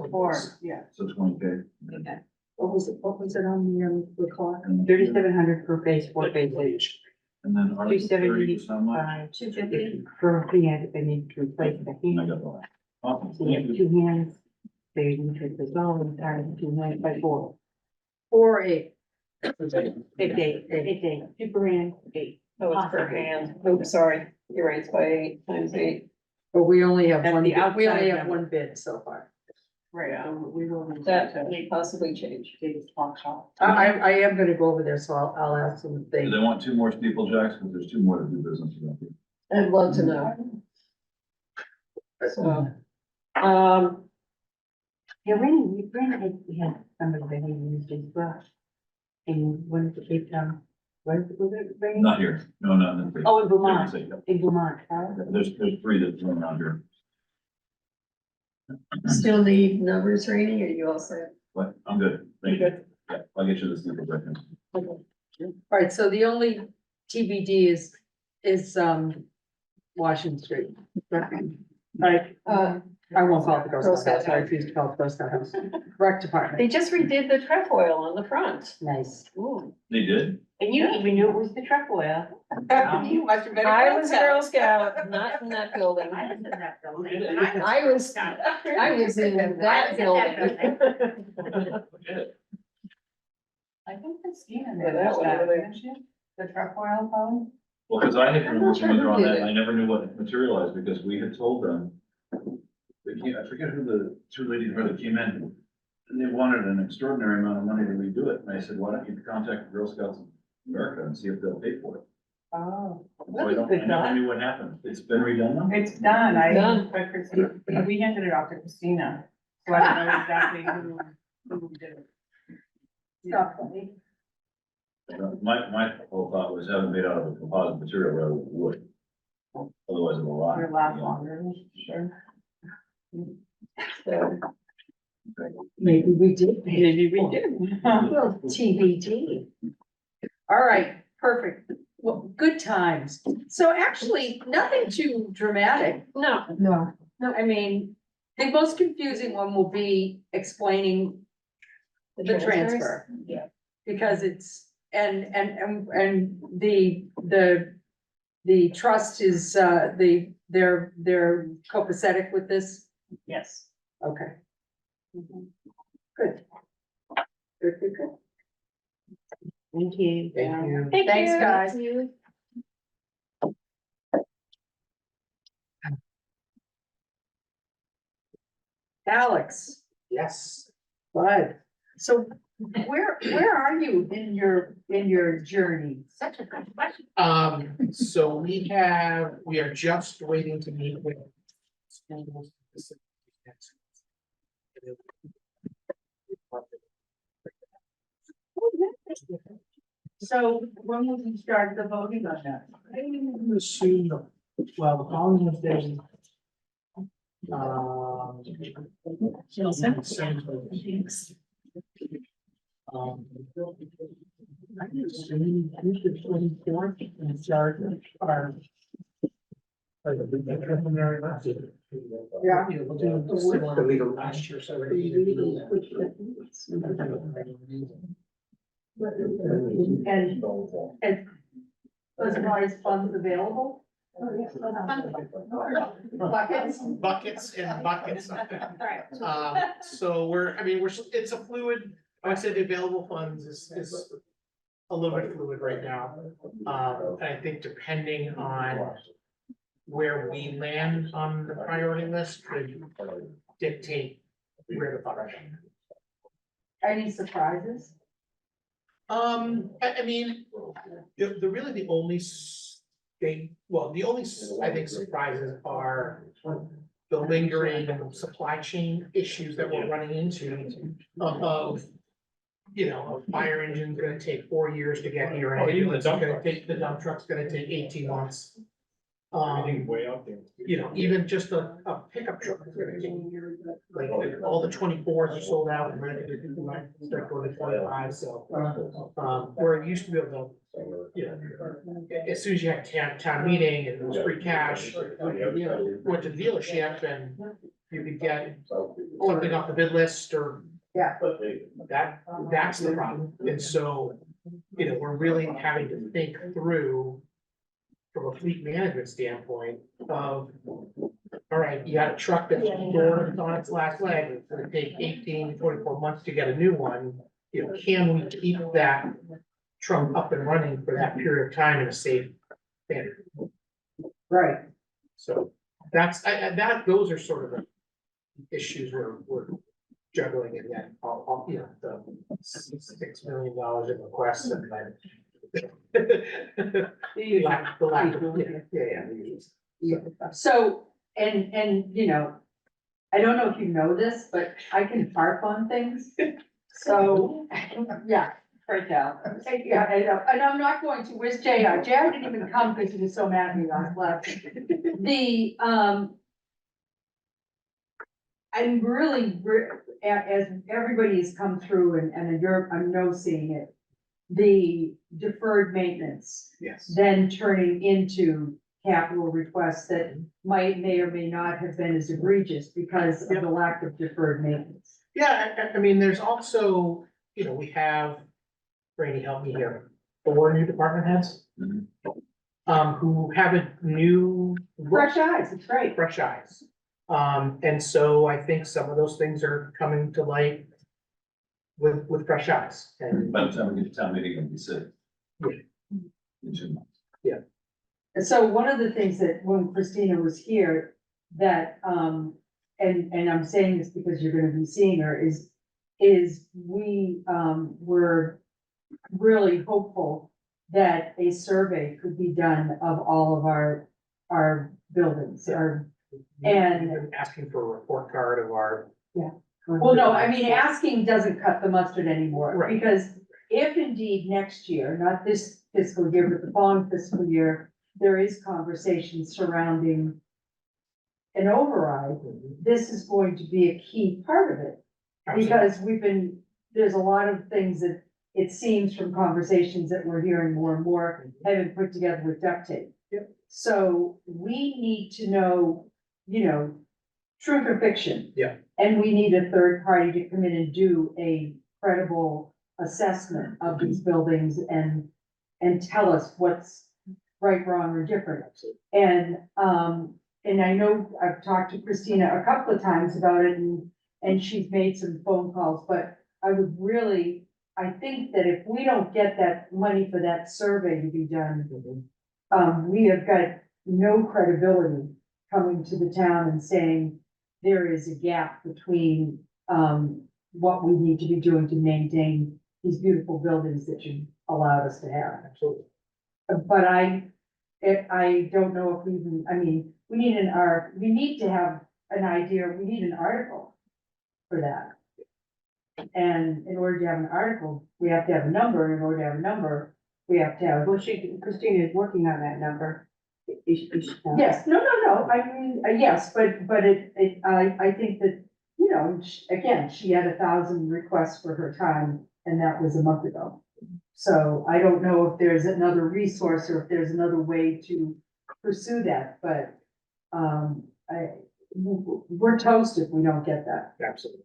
Four, yeah. so 20K. Okay. What was it on the clock? And 3,700 per base, 4 bases. and then Article 30 is how much? 250 per hand, if they need to replace the I hand. got that. Awesome. So you have 2 hands, they need to replace all of them, times 2 hands by 4. 4 or 8. 8, 2 per hand, 8. Oh, it's per hand. Oops, sorry. You're right, it's by 8 times 8. But we only have That's one, the we only outside have number. one bid so far. Right, we will. That may possibly change. David's clock shop. I am gonna go over there, so I'll ask them if Do they. they want 2 more steeplejacks? Because there's 2 more to do business with. I'd love to know. So, Yeah, we had somebody that he used as well. And when did they was it Rainy? Not here. No, not in the. Oh, in Vermont, Different state, in Vermont. yeah. There's 3 that's running out here. still need numbers, Rainey, or you all set? But I'm good. Thank you. Yeah, I'll get you the steeplejack. All right, so the only TBD is Washington Street. Right, I won't call it the Girl Scout house, I refuse to call it the Girl Scout house. Rec department, They just redid the trefoil on the front. nice. Ooh. They did? And you even knew it was the trefoil. You must have been I was a Girl Scout, not in that building. I was in that building. I was in that building. I think Christina Yeah, that one over there. The trefoil phone. Well, because I had I'm come not with sure them who on did that, it. and I never knew what materialized, because we had told them. I forget who the 2 ladies were that came in, and they wanted an extraordinary amount of money to redo it, and I said, why don't you contact Girl Scouts of America and see if they'll pay for it? Oh. So I never knew what happened. It's been redone now? It's done, Done. but Christina, we handed it off to Christina, so I don't know exactly who did it. My whole thought was have it made out of a composite material rather than wood. Otherwise it will rot. Your last longer, sure. So, Maybe we did. maybe we did. Well, TBD. All right, perfect. Well, good times. So actually, nothing too dramatic. No, No. No, I mean, the most confusing one will be explaining the transfer. Yeah. Because it's, and the trust is, they're copacetic with this? Yes. Okay. Good. Good, good, good. Thank you. Thank you. Thank Thanks, you. guys. Alex. Yes. Bud. So where are you in your journey? Such a good question. So we are just waiting to meet with. schools specifically next week. So when will we start the voting on that? I assume, well, the following was day. I assume the 24th and start our. Yeah. We'll do similar to last year, so. And as far as funds available? Buckets? Buckets and buckets. Alright. So it's a fluid, I would say the available funds is a little bit fluid right now. And I think depending on where we land on the priority list could dictate where the funds. Any surprises? I mean, the only the only, I think, surprises are the lingering supply chain issues that we're running into of, you know, a fire engine's gonna take 4 years to get here. Oh, even the It's dump gonna trucks. take- The dump truck's gonna take 18 months. Everything's way out there. You know, even just a pickup truck is gonna take, like, all the 24s are sold out and ready to start going to 25, so. Where it used to be able to, you know, as soon as you had town meeting and it was free cash, you went to the dealership and you could get something off the bid list or. Yeah. That's the problem, and so, you know, we're really having to think through from a fleet management standpoint of, all right, you got a truck that's on its last leg, it's gonna take 18 to 24 months to get a new one. You know, can we keep that truck up and running for that period of time in a safe manner? Right. So that's, those are sort of the issues we're juggling, and then all, you know, the $6 million in requests and then. The lack of, yeah. So, and, you know, I don't know if you know this, but I can harp on things. So, yeah, right now. Yeah, I know, and I'm not going to, where's JR? JR didn't even come because he was so mad at me last left. I'm really, as everybody has come through and I'm no seeing it. The deferred maintenance, Yes. then turning into capital requests that may or may not have been as egregious because of the lack of deferred maintenance. Yeah, I mean, there's also, you know, we have, Randy, help me here, 4 new department heads. Who have a new. Fresh eyes, it's great. Fresh eyes. And so I think some of those things are coming to light with fresh eyes and. By the time we get to town meeting, it'll be said. Yeah. In 2 months. And so one of the things that when Christina was here, that, and I'm saying this because you're gonna be seeing her, is we, were really hopeful that a survey could be done of all of our buildings, and. We've been asking for a report card of our. Well, no, I mean, asking doesn't cut the mustard anymore, Right. because if indeed next year, not this fiscal year, but the following fiscal year, there is conversation surrounding an override, this is going to be a key part of it. Because there's a lot of things that it seems from conversations that we're hearing more and more have been put together with duct tape. Yep. So we need to know, you know, truth or fiction. Yeah. And we need a third party to come in and do a credible assessment of these buildings and tell us what's right, wrong, or different. And I know I've talked to Christina a couple of times about it and she's made some phone calls, but I think that if we don't get that money for that survey to be done, we have got no credibility coming to the town and saying there is a gap between, what we need to be doing to maintain these beautiful buildings that you allowed us to have. Absolutely. But I don't know if we even, I mean, we need to have an idea, we need an article for that. And in order to have an article, we have to have a number, in order to have a number, we have to have. Well, Christina is working on that number. Yes, no, I mean, yes, but I think that, you know, again, she had 1,000 requests for her time, and that was a month ago. So I don't know if there's another resource or if there's another way to pursue that, but, we're toast if we don't get that. Absolutely.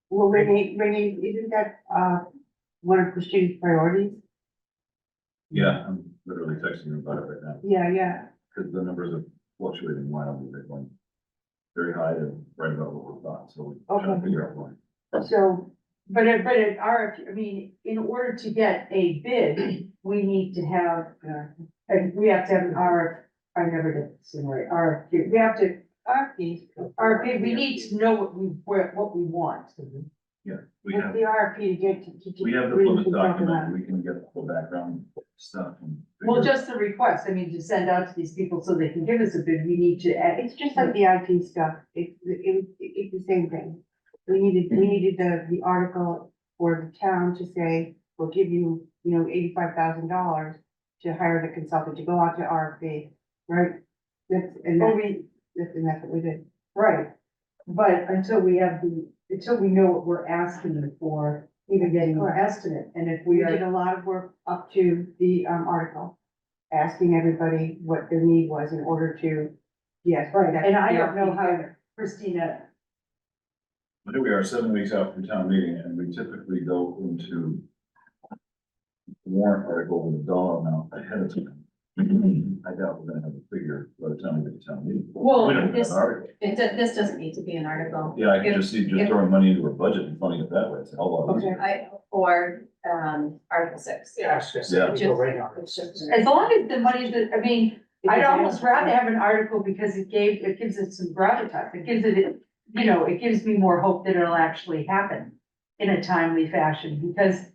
Well, Renee, isn't that, one of Christine's priorities? Yeah, I'm literally texting her about it right now, Yeah, because the numbers are fluctuating wildly, they're going very high and right about what we thought, so we're trying to figure out why. so, but at RFP, I mean, in order to get a bid, we need to have, and we have to have an I never did this in right, RFQ, we have to, RFP, we need to know what we want. Yeah, we With have, the RFP to get to. we have the really Plymouth consult on document, that. we can get the background stuff and. Well, figure- just the request, I mean, to send out to these people so they can give us a bid, we need to add. It's just like the IT stuff, it's the same thing. We needed the article for the town to say, we'll give you, $85,000 to hire the consultant to go out to RFP, right? That's what we did. Right, but until we know what we're asking for, even getting an Correct. estimate, and if We we did are, a lot of work up to the article, asking everybody what their need was in order to, yes. right, that's and I the don't know RFP how, together. Christina, But here we are 7 weeks out from town meeting, and we typically go into warrant article with a dollar amount ahead of time. I doubt we're gonna have a figure by the time we get to town meeting. Well, We don't have this- an article. This doesn't need to be an article. Yeah, I can If- just see just if- throwing money into a budget and funding it that way, it's a hell of a lot easier. Or, Article 6. Yeah, it's just, Yeah. we go right on. It's just- as long as the money that, I mean, I'd almost rather have an article because it gives it some gravitas, it gives it, it gives me more hope that it'll actually happen in a timely fashion, because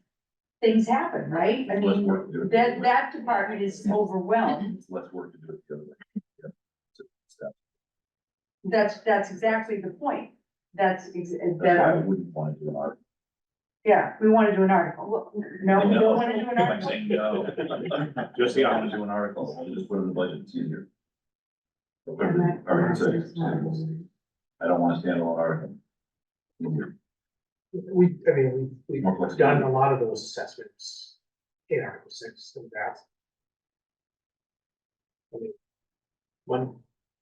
things happen, right? I It's less mean, work to do it. that department is overwhelmed. It's less work to do it the other way. Yeah. Step. That's exactly the point. That's That's why I that, wouldn't want to do an article. yeah, we want to do an article. Well, no, we don't want to do an I'm article. saying no. Just the opposite to an article, I'll just put it in the budget, it's easier. Or put it in Article 6. I don't want a standalone article. Easier. We've More flexibility. done a lot of those assessments in Article 6 in the past. I mean,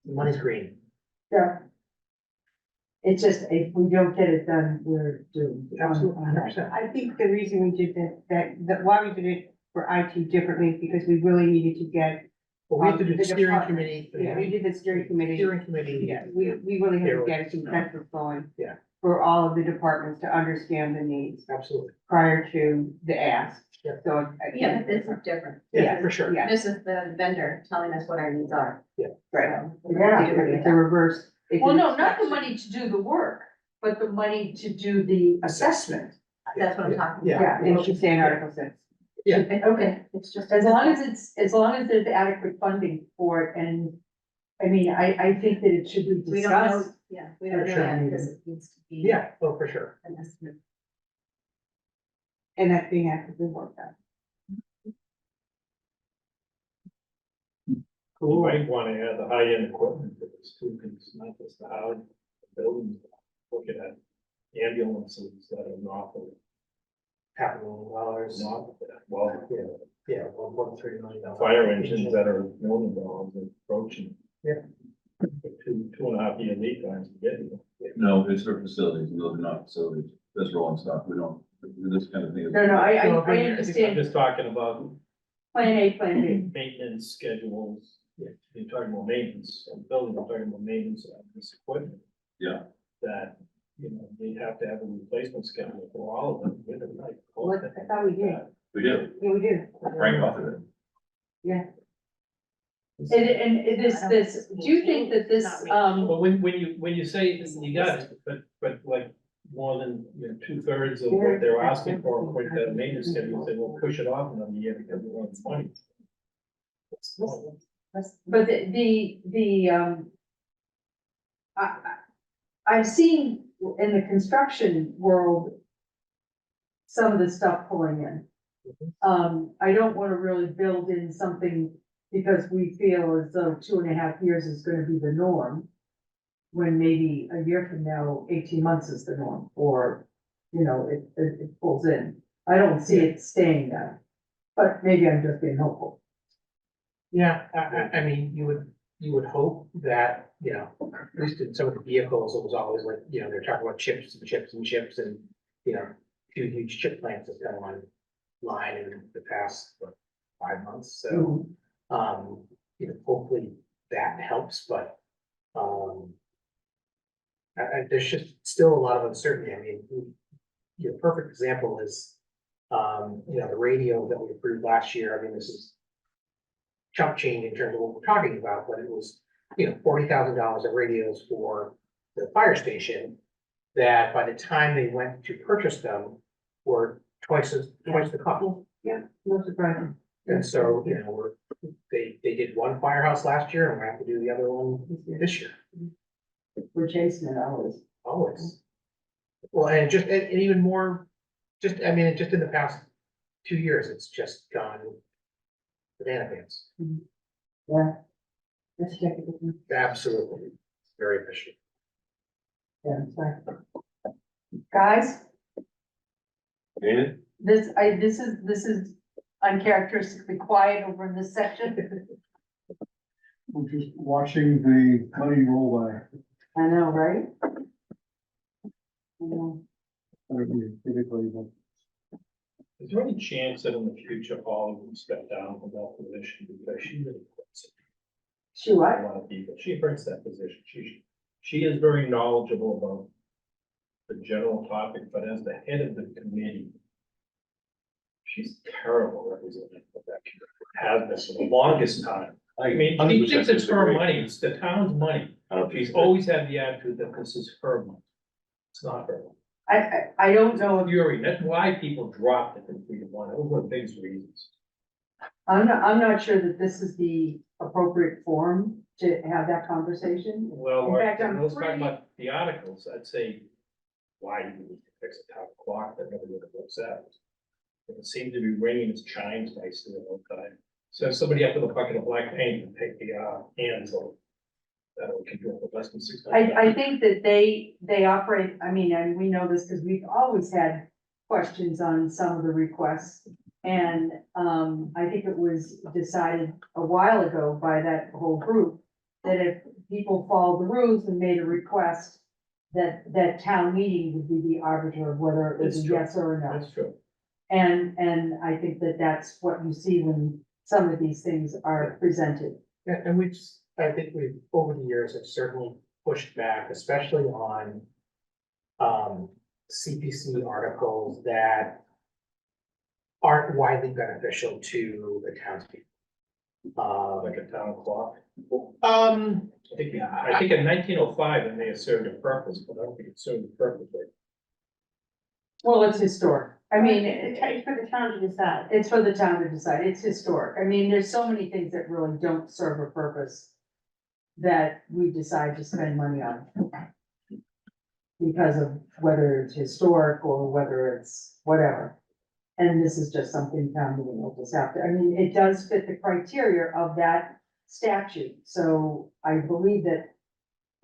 money's green. Yeah. It's just, if we don't get it done, we're doomed. Absolutely, 100%. I think the reason we did why we did it for IT differently, is because we really needed to get. But we have to do the the steering department. committee. Yeah, we did the steering committee. Steering committee. Yeah, we really had to get a consensus going. Yeah. For all of the departments to understand the needs Absolutely. prior to the ask. Yeah. So. Yeah, but this is different. Yeah, for sure. Yeah, This is the vendor telling us what our needs are. right. So we're gonna do It's it. a reverse. it's Well, an no, not the inspection. money to do the work, but the money to do the assessment. That's what I'm talking Yeah. about. Yeah, it should say in Article 6. Okay, It's just. as long as there's adequate funding for it, and, I mean, I think that it should be We don't know, discussed. yeah, we don't know Sure. yet, because it needs to be. Yeah, oh, for sure. An estimate. And that's being actively worked on. You might wanna add the high-end equipment to this too, because not just the house, the buildings, looking at ambulances that are not, $500 million. not, well, Yeah, $1.3 million. fire engines that are $1 million and approaching. Yeah. 2.5 year lead times to get them. No, it's for facilities, those are not facilities, that's rolling stock, we don't, this kind of thing. is- No, I No, but I'm understand, just talking about plan A, plan B. maintenance schedules. You're talking about maintenance of building, we're talking about maintenance of this equipment. Yeah. That, they have to have a replacement schedule for all of them. with it, like, What, I thought we did. We do, Yeah, we did. Frank offered it. Yeah. And this, do you think that this, But when you say you got it, but like more than 2/3 of what they're asking for, according to that maintenance schedule, they will push it off another year because we want money. but I've seen in the construction world, some of the stuff pulling in. I don't wanna really build in something because we feel as though 2.5 years is gonna be the norm. When maybe a year from now, 18 months is the norm, or, you know, it pulls in. I don't see it staying there, but maybe I'm just being hopeful. Yeah, I mean, you would hope that, you know, at least in some of the vehicles, it was always like, you know, they're talking about chips and chips and chips and, you know, 2 huge chip plants have come online in the past, what, 5 months, so. You know, hopefully that helps, but, there's just still a lot of uncertainty. I mean, your perfect example is, you know, the radio that we approved last year. I mean, this is chump change in terms of what we're talking about, but it was, you know, $40,000 of radios for the fire station. That by the time they went to purchase them, were twice the cost. Yeah, no surprise. And so, you know, they did one firehouse last year and we're gonna have to do the other one this year, We're chasing it always. always. Well, and just, and even more, just, I mean, just in the past 2 years, it's just gone banana pants. Yeah. Let's check it. Absolutely, very efficient. Yeah, that's right. Guys, Dana? this is uncharacteristically quiet over in this section. I'm just watching the money roll by. I know, right? I know. Typically, but Is there any chance that in the future Holly will step down from that position because she really puts it? She what? A lot of people, she brings that position, she is very knowledgeable about the general topic, but as the head of the committee, she's terrible representative of that committee, has been for the longest time. I mean, she 100% thinks it's her disagree. money, it's the town's money, I don't she's think always had the attitude that this is her money. It's not her money. I don't know if Fury, that's why people dropped it from 3 to 1, that was one of the biggest reasons. I'm not sure that this is the appropriate forum to have that conversation. Well, In fact, I'm when I was talking pretty- about the articles, I'd say, why do you need to fix a town clock that nobody ever looks at? It seems to be ringing its chimes nicely the whole time. So if somebody up with a bucket of black paint and take the hands off, that would keep you for less than 6 months. I think that they operate, I mean, and we know this because we've always had questions on some of the requests. And, I think it was decided a while ago by that whole group that if people followed the rules and made a request, that town meeting would be the arbiter of whether it was a That's true. yes or a no. That's true. And I think that that's what you see when some of these things are presented. Yeah, and I think we've, over the years, have certainly pushed back, especially on CPC articles that aren't widely beneficial to the townspeople. Like a town clock. Um, I think in 1905, it may have served a purpose, but I don't think it served a purpose. Well, it's historic. I mean, It's for the town to decide. it's for the town to decide. It's historic. I mean, there's so many things that really don't serve a purpose that we decide to spend money on. Because of whether it's historic or whether it's whatever. And this is just something town meeting will just have to, I mean, it does fit the criteria of that statute. So I believe that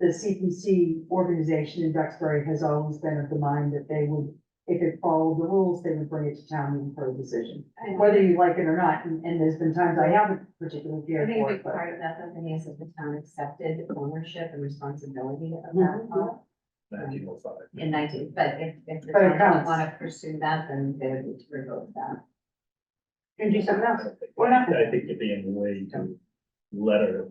the CPC organization in Duxbury has always been of the mind that they would, if it followed the rules, they would bring it to town meeting for a decision, whether you like it or not. And there's been times I haven't particularly I cared think a for big it, but. part of that, though, is that the town accepted ownership and responsibility of that clock 1905. in 19, but if the But it town counts. don't wanna pursue that, then they would need to revoke that. And do something else. Or not. I think you're being way too letter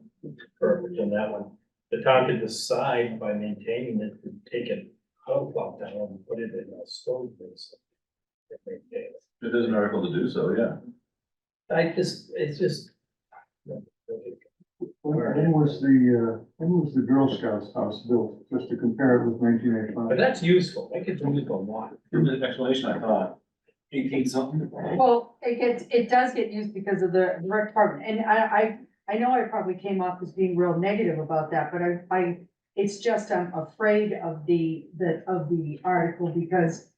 perfect on that one. The town could decide by maintaining it, to take it out of down and put it in a stone place. If There's an article to do so, yeah. it's just. when was the Girl Scouts house built, just to compare it with 1985? But that's useful, that gets used a lot. Give me the explanation, I thought, 18 something. Well, it does get used because of the rec department, and I know I probably came off as being real negative about that, but I It's just I'm afraid of the article because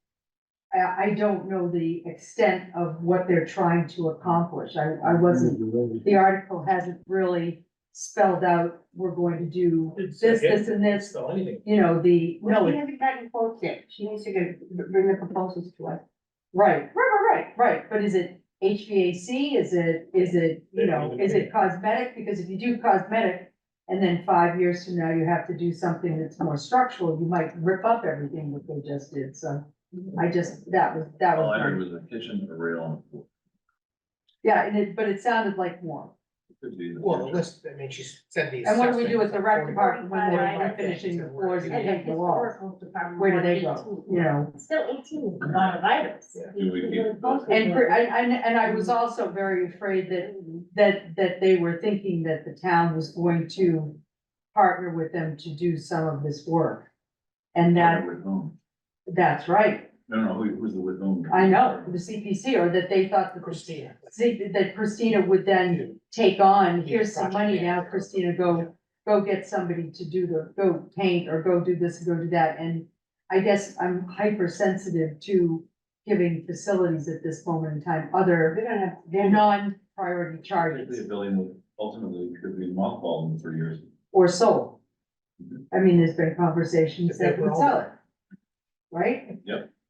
I don't know the extent of what they're trying to accomplish. I wasn't, the article hasn't really spelled out, we're going to do this, this and this, So anything. you know, Well, no, she hasn't gotten quotes yet. She needs to bring the proposals to us. right. But is it HVAC? Is it, you know, is it cosmetic? Because if you do cosmetic and then 5 years from now you have to do something that's more structural, you might rip up everything that they just did. So that was All I heard my, was a kitchen, a rail, and a floor. yeah, but it sounded like more. Could be in the Well, the future. list, I mean, she said these. And what do we six do with things, the rec like department when they're 45 refinishing the things. floors and And the painting the walls? historical department. Where do they wanted go? to- You know? Still 18 is not a virus. Yeah. Do we keep- And I was also very afraid that they were thinking that the town was going to partner with them to do some of this work. And With whom? that's right. No, who's the with whom? I know, the CPC, or that they thought that Christina. that Christina would then take on, here's some money now, Christina, go get somebody to go paint or go do this, go do that. And I guess I'm hypersensitive to giving facilities at this moment in time, other They're gonna have, non-priority The charges ability to ultimately could be mothballed in 3 years. or sold. I mean, there's been conversations that would sell it. Right?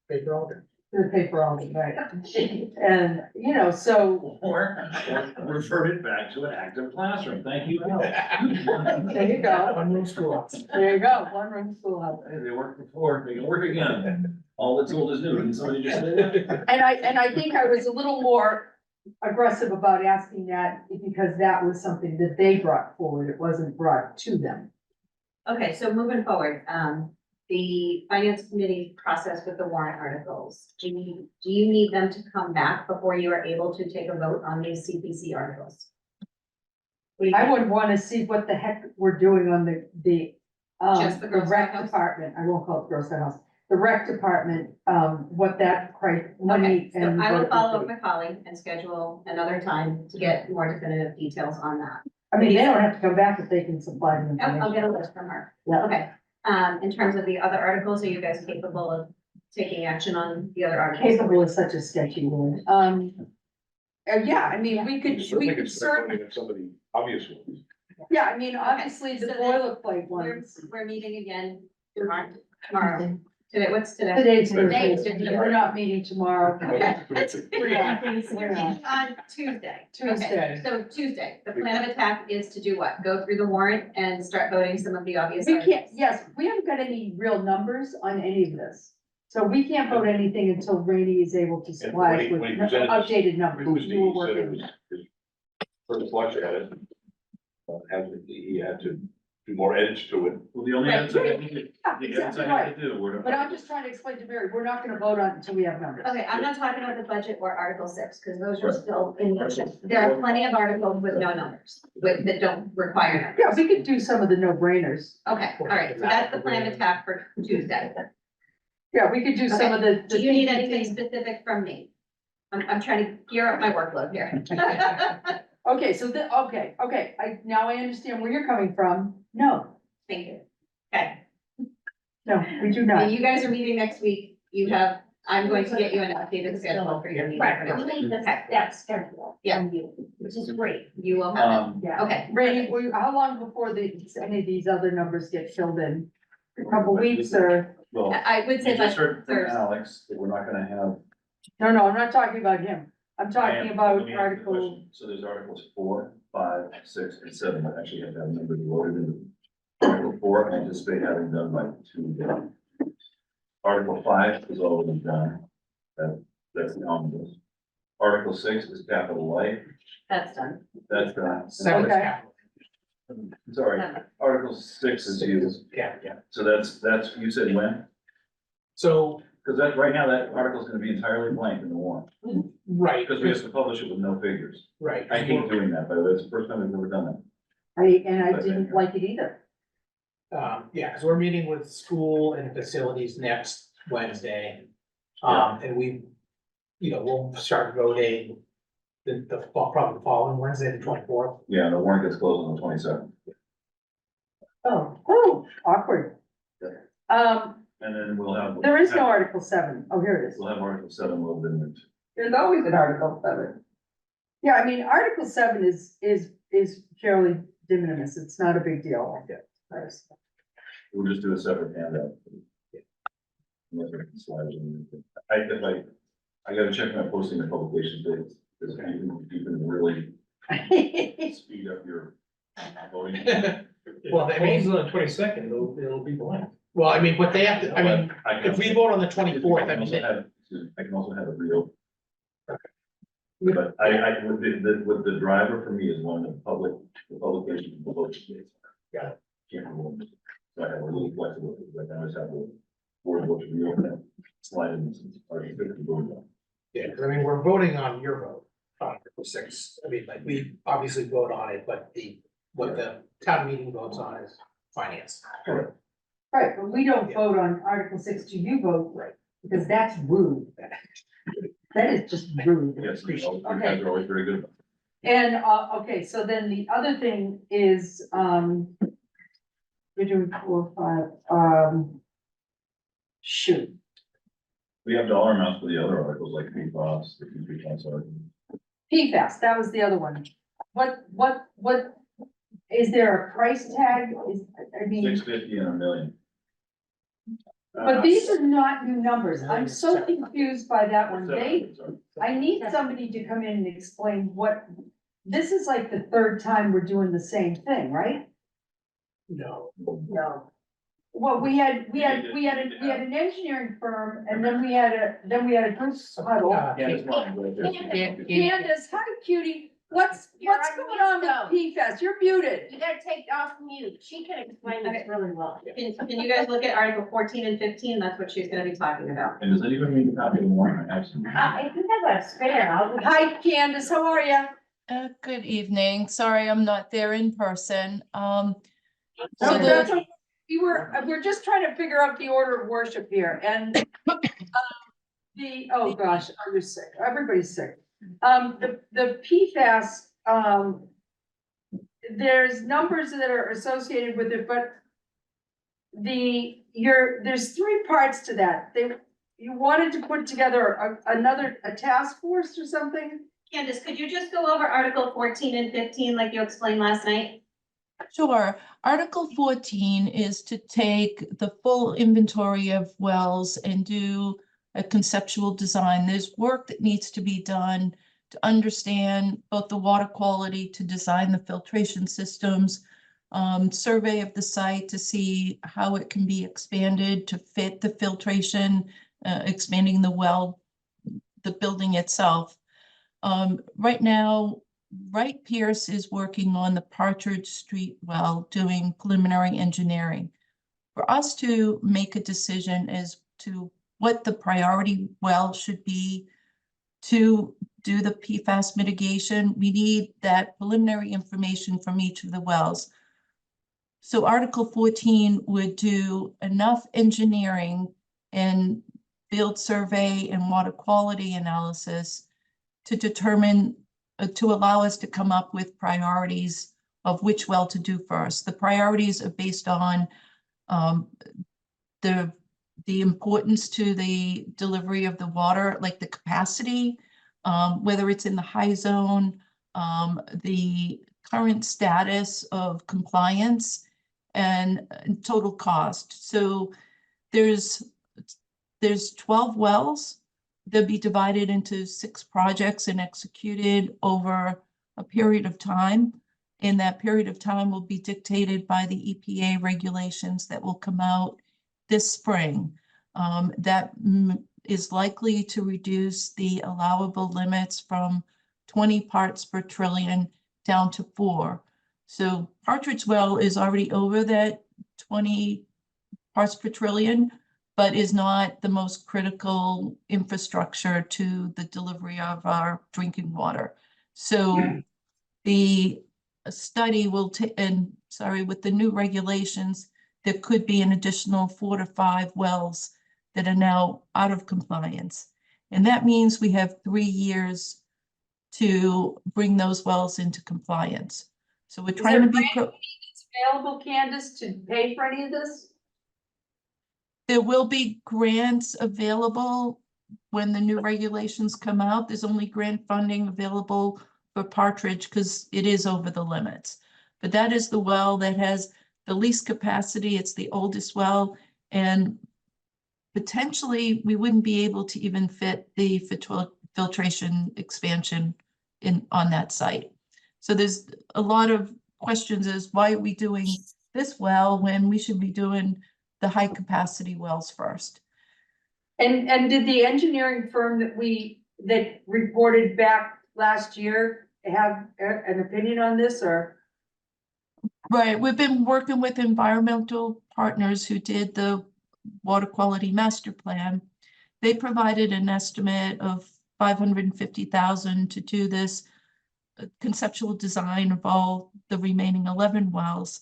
Paper all day. The paper on it, right? And, you know, so Or refer it back to an active classroom, thank you. there you go. One room schoolhouse. There you go, one room schoolhouse. Hey, they worked before, they can work again. All that's old is new, and somebody just said that. And I think I was a little more aggressive about asking that because that was something that they brought forward. It wasn't brought to them. Okay, so moving forward, the finance committee process with the warrant articles, do you need them to come back before you are able to take a vote on these CPC articles? What do you I think? would want to see what the heck we're doing on Just the Girl Scout rec house? department. I won't call it Girl Scout house. The rec department, what that money Okay, so and. I will what- follow up with Holly and schedule another time to get more definitive details on that. I mean, they don't have to come back if they can supply the I'll get information. a list from her. Yeah. Okay, in terms of the other articles, are you guys capable of taking action on the other articles? Capable is such a sketchy word. Yeah, I mean, we could certainly, Some of the obvious ones. yeah, I mean, obviously the so then boilerplate We're, ones. we're meeting again tomorrow. Today, what's today? Today's Today, Thursday. Tuesday. We're not meeting tomorrow. Okay. We're not. We're meeting on Tuesday. Okay, Tuesday. so Tuesday, the plan of attack is to do what? Go through the warrant and start voting some of the obvious. We can't, articles. yes, we haven't got any real numbers on any of this. So we can't vote anything until Rainey is able to supply us with when he presented this updated numbers. Tuesday, We were he said it working. was his first watch at it. He had to do more edits to it. Well, the only Right, edits I yeah, have to do, yeah, the edits exactly I right. have to do, we're. But I'm just trying to explain to Mary, we're not gonna vote on it until we have numbers. Okay, I'm not talking about the budget or Article 6, because those are still in motion. There are plenty of articles with no numbers, that don't require numbers. Yeah, we could do some of the no-brainers. Okay, all right, so that's the plan of attack for Tuesday. Yeah, we could do some of the. Do you need anything specific from me? I'm trying to gear up my workload here. Okay, so okay, now I understand where you're coming from. No, Thank you. Okay, no, we do and not. you guys are meeting next week. I'm going to get you an updated schedule for your meeting. right, for next we week. need that schedule. Yeah. from you, which is great. You will have Yeah. it. Okay. Rainey, how long before any of these other numbers get filled in? A couple weeks or, Well, I would say you by just heard from Thursday. Alex that we're not gonna have. no, I'm not talking about him. I'm talking Let about me answer the article, question. So there's articles 4, 5, 6, and 7 that actually have to have numbers loaded in. Article 4, I anticipate having done by Tuesday. Article 5 is already done. That's the omnibus. Article 6 is capital light, That's done. that's done. Seven is Okay. capital. Sorry, Article 6 is used, Yeah. so that's, you said when? So, Because that, right now, that article is gonna be entirely blank in the warrant, right, because we have to publish it with no figures. right. I hate doing that, by the way, it's the first time we've ever done that. I didn't like it either. Yeah, because we're meeting with school and facilities next Wednesday. And we'll start voting probably the following Wednesday, the 24th. Yeah, the warrant gets closed on the 27th. Oh, awkward. And then we'll have. there is no Article 7. Oh, here it is. We'll have Article 7 loaded in it. There's always an Article 7. Yeah, I mean, Article 7 is fairly de minimis. It's not a big deal. We'll just do a separate handout. Unless I can slide it in. I gotta check my posting and publication dates, because you can really speed up your voting. Well, I mean, on the 22nd, it'll be blank. well, I mean, but they have to, I mean, if we vote on the 24th, I mean, I can also have it real. But with the driver for me is one of the publication of the vote dates. Got it. Can't remember. So I have a little flexibility, but I always have the board vote to reopen it, slide in some, or you could vote on. yeah, 'cause I mean, we're voting on your vote, on Article 6. I mean, like, we obviously vote on it, but what the town meeting votes on is finance. Right, but we don't vote on Article 6 till you vote, right, because that's rude. That is just rude. Yes, you guys are always very good about it. And, okay, so then the other thing is, 3, 4, 5, shoot. We have dollar amounts for the other articles, like PFAS, the PFAS article. PFAS, that was the other one. What, is there a price tag? I mean, 650 and $1 million. but these are not new numbers. I'm so confused by that one. I need somebody to come in and explain this is like the third time we're doing the same thing, right? No. No. Well, we had an engineering firm, and then we had a group huddle. Candace Martin, right there. Candace, hi cutie, what's going on with PFAS? You're muted. You gotta take off mute. She can explain this really well. Can you guys look at Article 14 and 15? That's what she's gonna be talking about. And does anybody need a copy of the warrant? I have some. I do have a spare. Hi Candace, how are you? Good evening. Sorry, I'm not there in person. So That's okay. We're just trying to figure out the order of worship here, and oh gosh, I'm just sick, everybody's sick. The PFAS, there's numbers that are associated with it, but there's 3 parts to that. You wanted to put together a task force or something? Candace, could you just go over Article 14 and 15 like you explained last night? sure, Article 14 is to take the full inventory of wells and do a conceptual design. There's work that needs to be done to understand both the water quality, to design the filtration systems, survey of the site to see how it can be expanded to fit the filtration, expanding the well, the building itself. Right now, Wright Pierce is working on the Partridge Street well, doing preliminary engineering. For us to make a decision as to what the priority well should be to do the PFAS mitigation, we need that preliminary information from each of the wells. So Article 14 would do enough engineering and field survey and water quality analysis to determine, to allow us to come up with priorities of which well to do first. The priorities are based on the importance to the delivery of the water, like the capacity, whether it's in the high zone, the current status of compliance, and total cost. So there's 12 wells. They'll be divided into 6 projects and executed over a period of time. And that period of time will be dictated by the EPA regulations that will come out this spring. That is likely to reduce the allowable limits from 20 parts per trillion down to 4. So Partridge well is already over that 20 parts per trillion, but is not the most critical infrastructure to the delivery of our drinking water. So the study will with the new regulations, there could be an additional 4 to 5 wells that are now out of compliance. And that means we have 3 years to bring those wells into compliance. So we're trying to be available, Candace, to pay for any of this? There will be grants available when the new regulations come out. There's only grant funding available for Partridge because it is over the limits. But that is the well that has the least capacity. It's the oldest well, and potentially we wouldn't be able to even fit the filtration expansion on that site. So there's a lot of questions as why are we doing this well when we should be doing the high capacity wells first? And did the engineering firm that reported back last year have an opinion on this, or? Right, we've been working with environmental partners who did the water quality master plan. They provided an estimate of 550,000 to do this conceptual design of all the remaining 11 wells.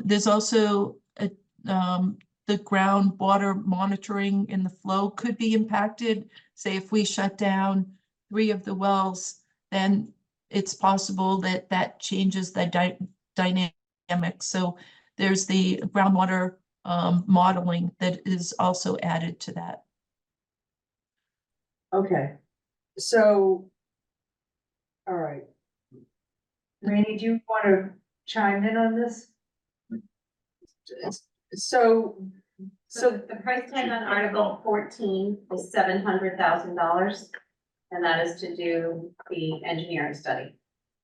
There's also the groundwater monitoring in the flow could be impacted. Say if we shut down 3 of the wells, then it's possible that that changes the dynamics. So there's the groundwater modeling that is also added to that. Okay, so, all right. Randy, do you want to chime in on this? So So the price tag on Article 14 is $700,000. And that is to do the engineering study.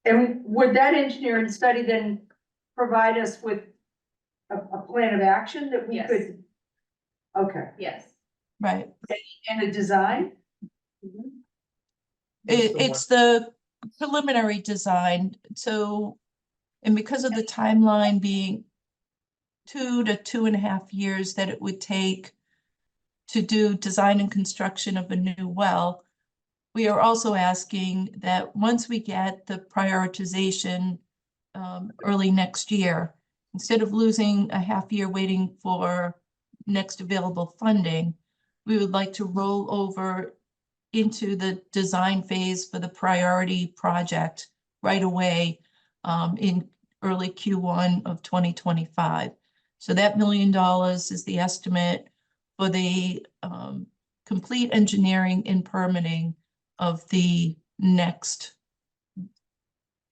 and would that engineering study then provide us with a plan of action that we Yes. could? Okay, Yes. Right. and a design? It's the preliminary design. So, and because of the timeline being 2 to 2.5 years that it would take to do design and construction of a new well, we are also asking that once we get the prioritization early next year, instead of losing a half year waiting for next available funding, we would like to roll over into the design phase for the priority project right away in early Q1 of 2025. So that $1 million is the estimate for the complete engineering and permitting of the next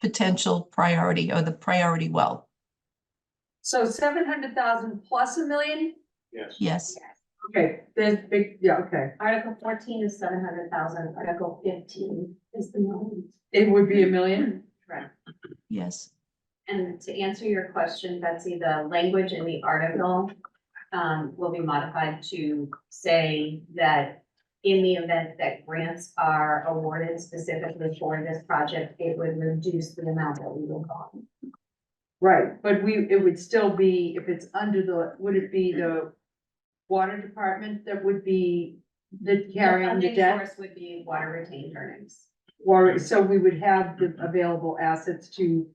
potential priority or the priority well. So 700,000 plus $1 million? Yes. Yes, Okay, there's big, yeah, okay, Article 14 is 700,000. Article 15 is the million. it would be $1 million? Correct. yes. And to answer your question, Betsy, the language in the article will be modified to say that in the event that grants are awarded specifically for this project, it would reduce the amount that we will call. Right, but it would still be, if it's under would it be the water department that would be carrying the funding debt? source would be water retained earnings. Or, so we would have the available assets to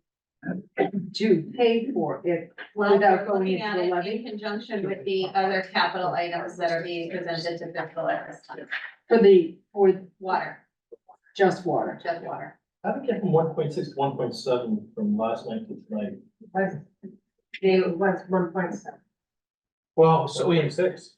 pay for it. Well, Without we're going looking into at the it levy? in conjunction with the other capital items that are being presented to fiscal at this time. For Water, just water. just water. How did we get from 1.6 to 1.7 from last night to tonight? It was 1.7. Well, so we, 1.6,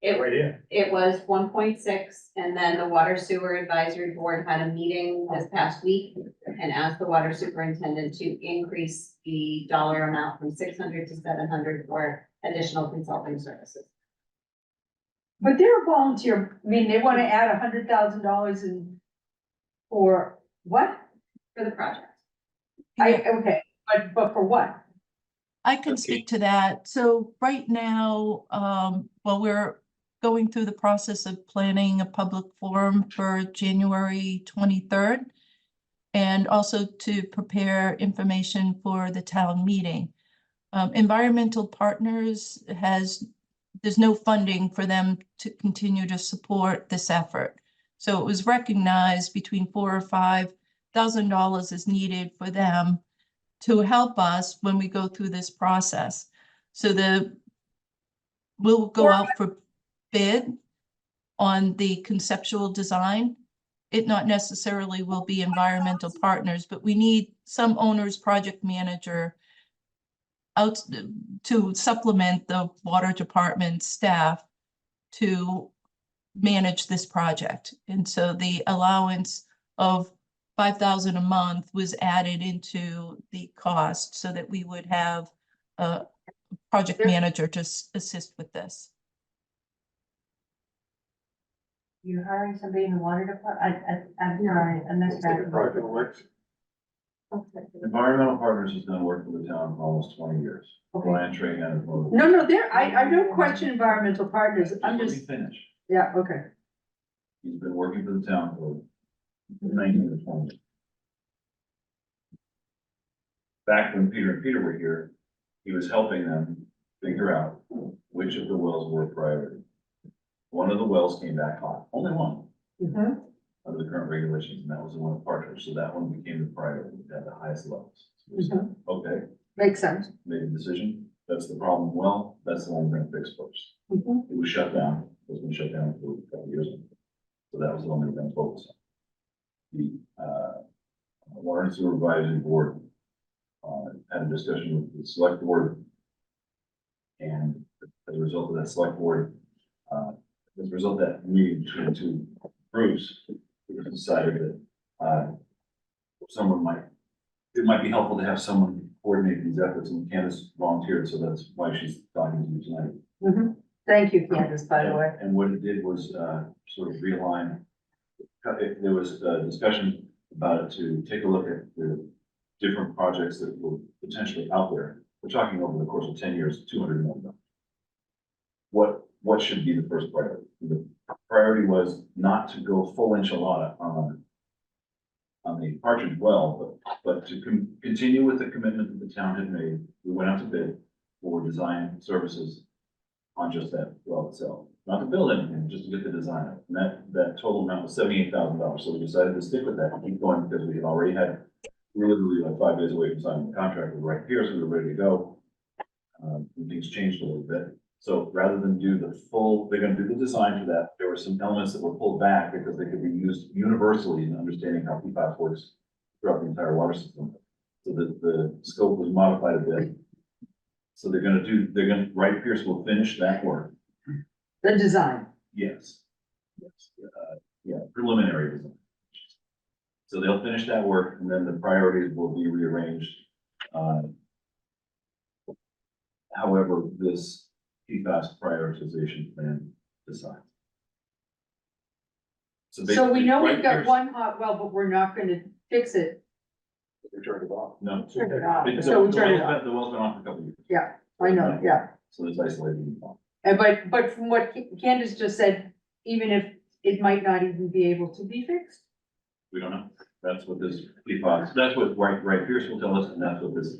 It, right here. it was 1.6, and then the Water Sewer Advisory Board had a meeting this past week and asked the water superintendent to increase the dollar amount from 600 to 700 for additional consulting services. But they're a volunteer, I mean, they wanna add $100,000 in, for what? For the project. Okay, but for what? I can speak to that. So right now, while we're going through the process of planning a public forum for January 23rd, and also to prepare information for the town meeting. Environmental Partners there's no funding for them to continue to support this effort. So it was recognized between $4,000 or $5,000 is needed for them to help us when we go through this process. So we'll go out for bid on the conceptual design. It not necessarily will be Environmental Partners, but we need some owner's project manager out to supplement the water department staff to manage this project. And so the allowance of 5,000 a month was added into the cost so that we would have a project manager to assist with this. You're hiring somebody in the water department? I'm sorry, I missed that. Project works. Environmental Partners has done work for the town for almost 20 years. Okay. Brian Trahan has. No, I don't question environmental partners. I'm Let me just, finish. yeah, okay. He's been working for the town for 19 to 20 years. Back when Peter and Peter were here, he was helping them figure out which of the wells were a priority. One of the wells came back hot, only one, under the current regulations, and that was the one at Partridge, so that one became the priority at the highest levels. So we said, okay, Makes sense. made a decision, that's the problem, well, that's the one we're gonna fix first. It was shut down, it was been shut down for a couple of years ago. So that was the one we were gonna focus on. The, Water and Sewer Advisory Board, had a discussion with the select board. And as a result of that select board, as a result of that meeting between the two groups, it was decided that, it might be helpful to have someone coordinate these efforts, and Candace volunteered, so that's why she's talking to you tonight. Thank you, Candace, by the way. And what it did was, sort of realign. There was a discussion about it to take a look at the different projects that were potentially out there. We're talking over the course of 10 years, $200 million. What should be the first priority? The priority was not to go full enchilada on the Partridge well, but to continue with the commitment that the town had made. We went out to bid for design services on just that well itself, not to build anything, just to get the design up. And that total amount was $78,000. So we decided to stick with that and keep going because we had already had really like 5 days away from signing the contract with Wright Pierce. We were ready to go. And things changed a little bit. So rather than do the full, they're gonna do the design for that. There were some elements that were pulled back because they could be used universally in understanding how PFAS works throughout the entire water system. So the scope was modified a bit. So Wright Pierce will finish that work. The design. Yes. Yeah, preliminary design. So they'll finish that work and then the priorities will be rearranged. However, this PFAS prioritization plan decides. So we basically, know Wright we've got Pierce- one hot well, but we're not gonna fix it. We turned it off. No. Turn it off. The So we turn it the well's been on for a couple of years, Yeah, I know, yeah. so it's isolated. And but from what Candace just said, even if it might not even be able to be fixed. We don't know. That's what this PFAS, that's what Wright Pierce will tell us, and that's what this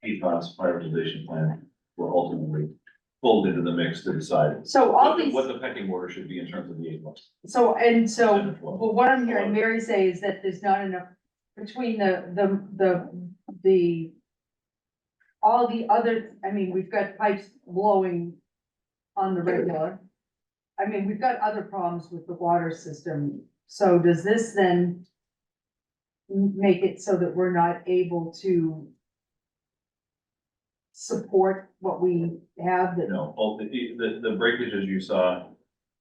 PFAS prioritization plan will ultimately fold into the mix to decide So all these, what the pecking order should be in terms of the 8 months. so but what I'm hearing Mary say is that there's not enough between all the other, I mean, we've got pipes blowing on the regular. I mean, we've got other problems with the water system. So does this then make it so that we're not able to support what we have that? No, all the breakages you saw,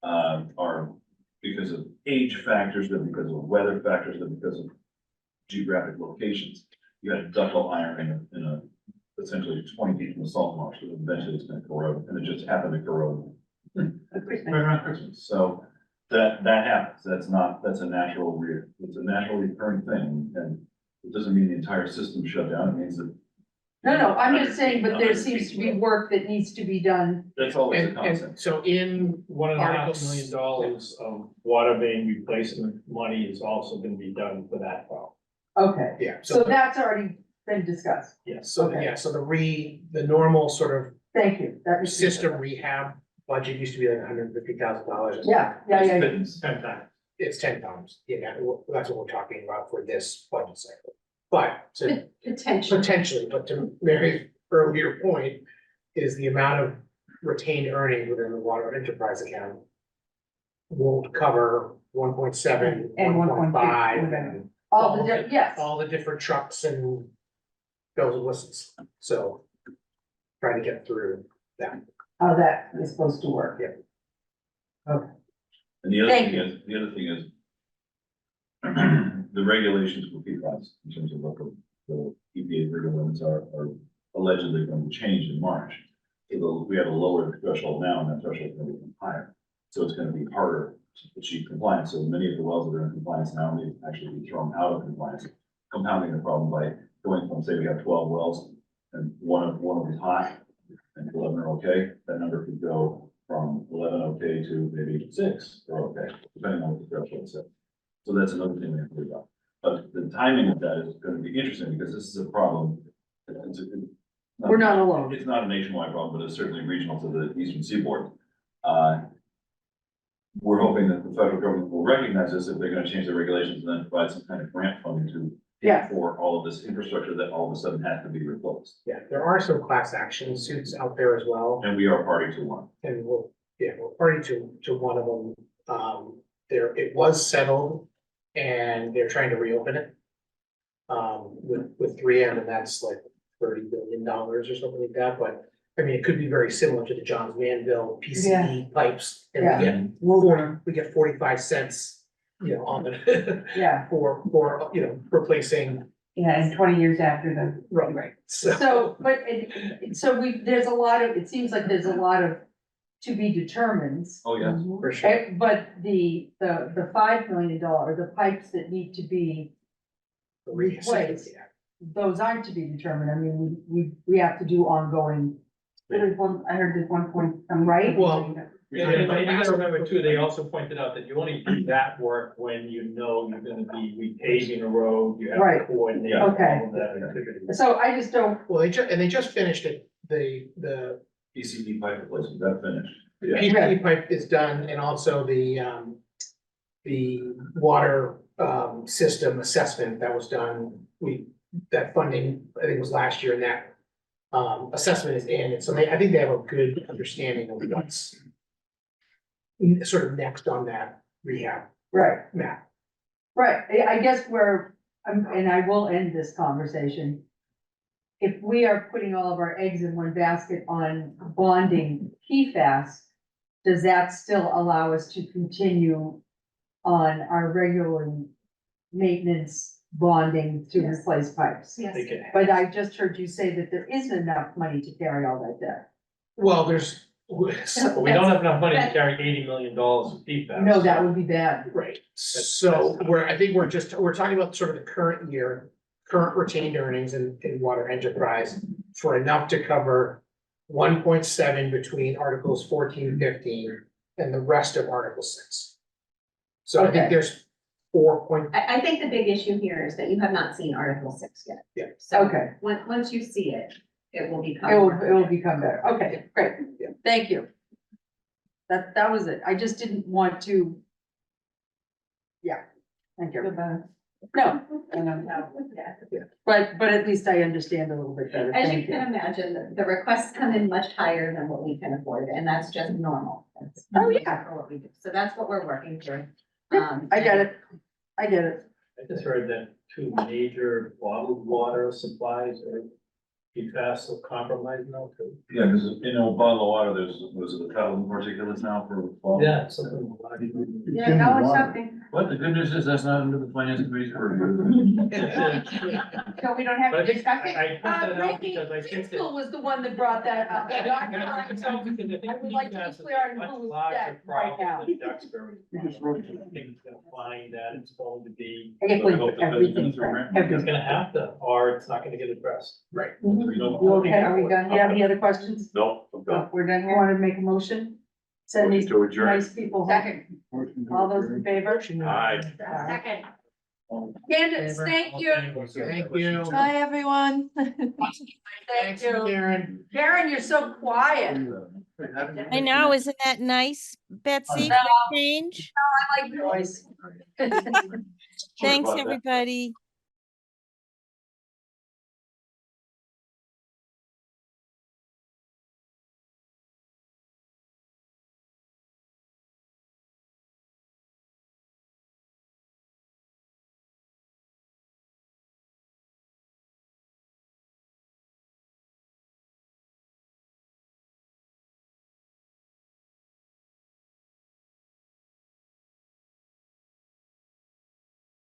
are because of age factors, they're because of weather factors, they're because of geographic locations. You had ductile iron in a essentially 20 feet from the salt marsh, so eventually it's gonna corrode, and it just happened to corrode right around Christmas. So that happens. That's a natural it's a naturally occurring thing, and it doesn't mean the entire system shut down. It means that. No, I'm just saying, but there seems to be work that needs to be done. That's always a And concept. so in $1.5 Articles- million of water main replacement money is also gonna be done for that problem. Okay, Yeah, so that's already been discussed. Yes. So, Okay. yeah, so the normal sort of Thank you. That was system rehab budget used to be like $150,000. Yeah. It's 10 times. It's 10 times, that's what we're talking about for this budget cycle. But to potentially, but to Mary's earlier point, is the amount of retained earnings within the water enterprise account won't cover 1.7, And 1.5, 1.2, and All the, yes. all the different trucks and bells and whistles. So trying to get through that. How that is supposed to work. And the other Thank thing is, the regulations for PFAS, in terms of what the EPA rigor limits are allegedly going to change in March. So we have a lower threshold now, and that threshold is going to become higher. So it's going to be harder to achieve compliance. So many of the wells that are in compliance now may actually be thrown out of compliance, compounding the problem by going from, say, we have 12 wells, and one of them is hot, and 11 are okay. That number could go from 11 okay to maybe 6 are okay, depending on what the threshold is. So that's another thing we have to worry about. But the timing of that is going to be interesting, because this is a problem. We're not alone. It's not a nationwide problem, but it's certainly regional to the eastern seaboard. We're hoping that the federal government will recognize this if they're going to change their regulations and then provide some kind of grant funding to Yeah. for all of this infrastructure that all of a sudden has to be replaced. Yeah, there are some class action suits out there as well, And we are party to one. and we're party to one of them. It was settled, and they're trying to reopen it. With 3M, and that's like $30 billion or something like that, but I mean, it could be very similar to the Johns Manville PCE pipes. And we get 45 cents, on the, Yeah, for, replacing. yeah, and 20 years after the. Right. So, but there's a lot of, it seems like there's a lot of to be determined. Oh, yes. For sure. But the $5 million, the pipes that need to be replaced, those aren't to be determined. I mean, we have to do ongoing, There's one, I heard there's 1 point, right? Well, And you gotta remember too, they also pointed out that you only do that work when you know you're gonna be repaving a road, you have Right. to coordinate Yeah. all Okay. of that activity. so I just don't, Well, they just finished it, the PCD pipe replacement, that finished. Yeah. PVC pipe is done, and also the water, system assessment that was done. That funding, I think, was last year, and that, assessment is in, and so I think they have a good understanding of what's sort of next on that rehab right. map. Right, I guess and I will end this conversation. If we are putting all of our eggs in one basket on bonding PFAS, does that still allow us to continue on our regular maintenance bonding to Yes. replace pipes? Yes. They can- But I just heard you say that there isn't enough money to carry all that debt. Well, there's, But we don't have enough money to carry $80 million of PFAS. No, that would be bad. right, so I think we're talking about sort of the current year, current retained earnings in water enterprise for enough to cover 1.7 between Articles 14 and 15 and the rest of Article 6. So I Okay. think there's 4. I think the big issue here is that you have not seen Article 6 yet. Yeah. So Okay, once you see it, it will become. it will become better. Okay, great. Yeah. Thank you. That was it. I just didn't want to. Yeah, thank you. No, but at least I understand a little bit better. As you Thank you. can imagine, the requests come in much higher than what we can afford, and that's just normal. That's Oh, yeah. for what we do. So that's what we're working through. I get it. I get it. I just heard that 2 major bottled water supplies are PFAS so compromised now too. Yeah, because bottled water, was it the carbon particulates now for? bottled? Yeah, something. a lot of people- Yeah, no, it's something. What, the good news is that's not under the finance committee's purview. So we don't have But I to think, discuss it. I pointed that out Randy because I think that. Driscoll was the one that brought that up. I would like to be clear on who's that right now. Duxbury. I think it's gonna find that it's going to be, I get I hope the everything. it's gonna have to, or it's not gonna get addressed. Right. You okay? Are we done? You have any other questions? No, I'm done. No, we're done here. Want to make a motion? Send these To adjourn. nice people. Second. Motion to All those in adjourn. favor? Aye. Second. Candace, thank you. Thank you. Bye, everyone. Thank you. Karen. Karen, you're so quiet. I know, isn't that nice, Betsy, No. for a change? I like voice. Thanks, everybody.